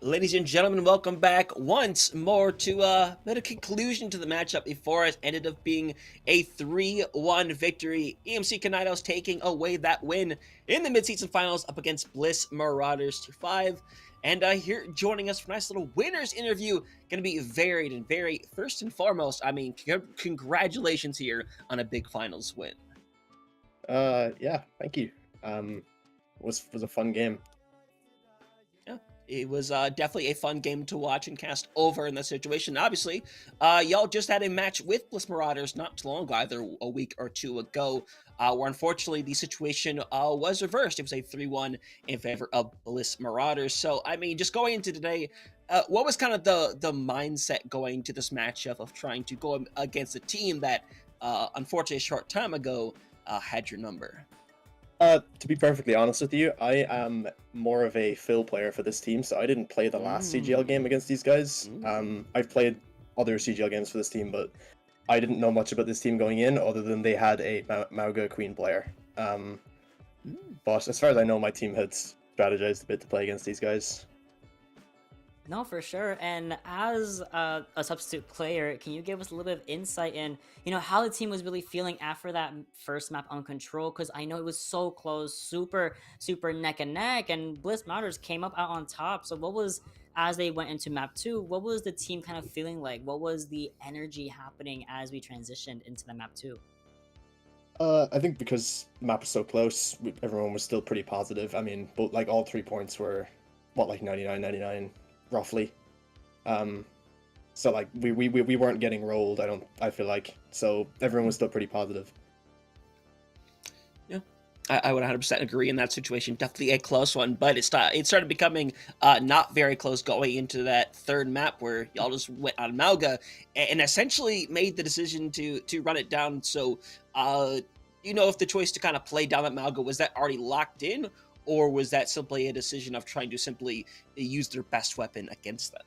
Ladies and gentlemen, welcome back once more to a conclusion to the matchup before us. Ended up being a 3-1 victory. EMC Kinaidos taking away that win in the mid-season finals up against Bliss Marauders 2-5. And here joining us for a nice little winners interview, going to be varied and very first and foremost. I mean, congratulations here on a big finals win. Yeah, thank you. Was a fun game. It was definitely a fun game to watch and cast over in this situation. Obviously, y'all just had a match with Bliss Marauders not too long ago, either a week or two ago, where unfortunately the situation was reversed. It was a 3-1 in favor of Bliss Marauders. So, I mean, just going into today, what was kind of the mindset going to this matchup of trying to go against a team that, unfortunately, a short time ago had your number? To be perfectly honest with you, I am more of a fill player for this team, so I didn't play the last CGL game against these guys. I've played other CGL games for this team, but I didn't know much about this team going in, other than they had a Mauga Queen player. But as far as I know, my team had strategized a bit to play against these guys. No, for sure. And as a substitute player, can you give us a little bit of insight in, how the team was really feeling after that first map on Control? Because I know it was so close, super, super neck and neck, and Bliss Marauders came up out on top. So what was, as they went into map 2, what was the team kind of feeling like? What was the energy happening as we transitioned into the map 2? I think because the map was so close, everyone was still pretty positive. I mean, both, like, all 3 points were, what, like 99, roughly. So like we weren't getting rolled, I feel like, so everyone was still pretty positive. Yeah, I would 100% agree in that situation. Definitely a close one, but it started becoming not very close going into that third map where y'all just went on Mauga and essentially made the decision to run it down. So if the choice to kind of play down that Mauga, was that already locked in, or was that simply a decision of trying to simply use their best weapon against them?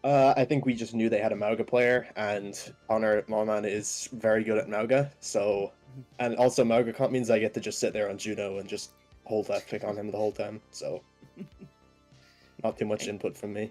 I think we just knew they had a Mauga player, and Connor Lawman is very good at Mauga, so... And also Mauga comp means I get to just sit there on Juno and just hold left click on him the whole time, so... Not too much input from me.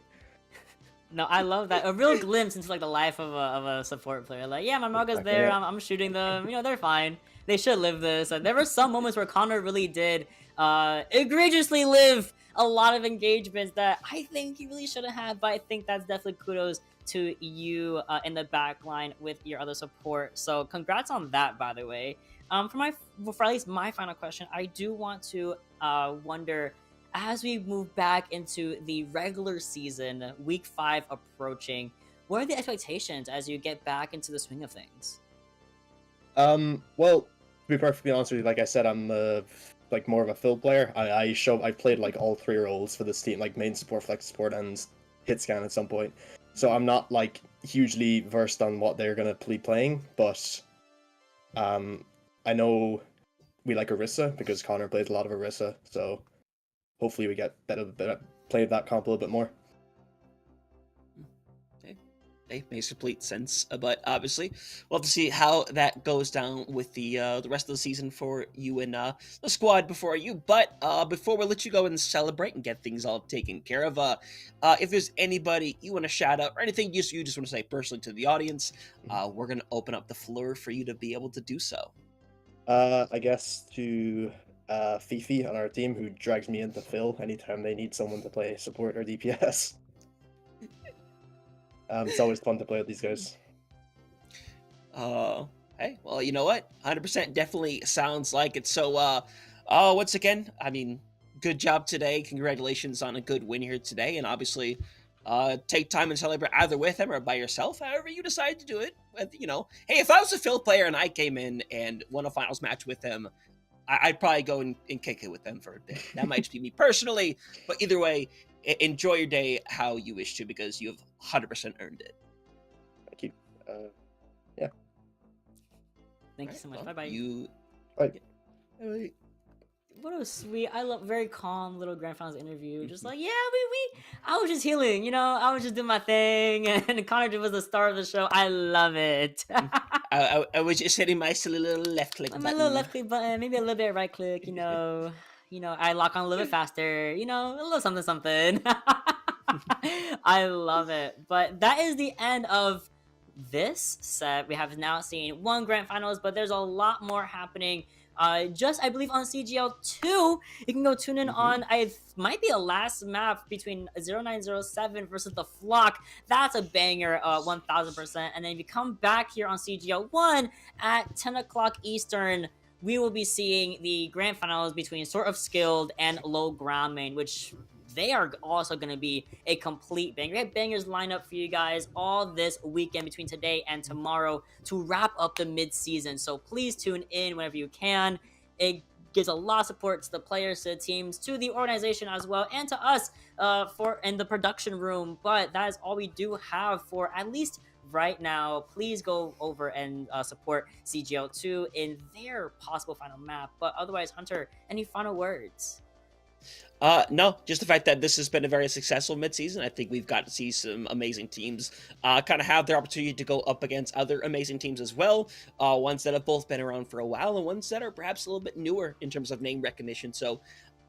No, I love that. A real glimpse into like the life of a support player. Like, yeah, my Mauga's there, Yeah. I'm shooting them, they're fine. They should live this. There were some moments where Connor really did egregiously live a lot of engagements that I think he really shouldn't have, but I think that's definitely kudos to you in the back line with your other support. So congrats on that, by the way. For at least my final question, I do want to wonder, as we move back into the regular season, week 5 approaching, what are the expectations as you get back into the swing of things? Well, to be perfectly honest with you, like I said, I'm like more of a fill player. I played like all 3 roles for this team, like main support, flex support, and hit scan at some point. So I'm not like hugely versed on what they're gonna be playing, but I know we like Orisa because Connor plays a lot of Orisa, so hopefully we get better play that comp a little bit more. Makes complete sense, but obviously we'll have to see how that goes down with the rest of the season for you and the squad before you. But before we let you go and celebrate and get things all taken care of, if there's anybody you want to shout out or anything you just want to say personally to the audience, we're gonna open up the floor for you to be able to do so. I guess to Fifi on our team, who drags me into Phil anytime they need someone to play support or DPS. It's always fun to play with these guys. Hey, well, you know what? 100% definitely sounds like it. So, once again, I mean, good job today. Congratulations on a good win here today. And obviously, take time and celebrate either with him or by yourself, however you decide to do it. But, hey, if I was a Phil player and I came in and won a finals match with him, I'd probably go and kick it with them for a day. That might just be me personally, but either way, enjoy your day how you wish to, because you have 100% earned it. Thank you. Yeah. Thank you so much. Well, Bye-bye. Bye. What a sweet, I love, very calm little grand finals interview. Just like, yeah, I was just healing, I was just doing my thing, and Connor was the star of the show. I love it. I was just hitting my silly little left click button. My little left click button, maybe a little bit right click, I lock on a little bit faster, a little something. I love it. But that is the end of this set. We have now seen one grand finals, but there's a lot more happening. Just I believe on CGL 2, you can go tune in on. I might be a last map between 0907 versus the Flock. That's a banger, 1000%. And then if you come back here on CGL 1 at 10 o'clock Eastern, we will be seeing the grand finals between Sort of Skilled and Low Ground Main, which they are also going to be a complete banger. We have bangers lined up for you guys all this weekend between today and tomorrow to wrap up the mid-season. So please tune in whenever you can. It gives a lot of support to the players, to the teams, to the organization as well, and to us in the production room. But that is all we do have for at least right now. Please go over and support CGL2 in their possible final map. But otherwise, Hunter, any final words? No, just the fact that this has been a very successful midseason. I think we've got to see some amazing teams kind of have their opportunity to go up against other amazing teams as well. Ones that have both been around for a while and ones that are perhaps a little bit newer in terms of name recognition. So,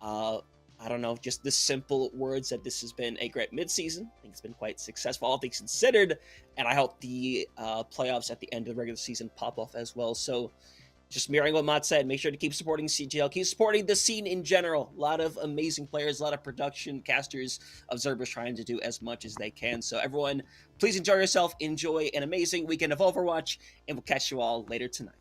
I don't know, just the simple words that this has been a great midseason. I think it's been quite successful, all things considered. And I hope the playoffs at the end of the regular season pop off as well. So, just mirroring what Matt said, make sure to keep supporting CGL, keep supporting the scene in general. A lot of amazing players, a lot of production, casters, observers trying to do as much as they can. So everyone, please enjoy yourself, enjoy an amazing weekend of Overwatch, and we'll catch you all later tonight.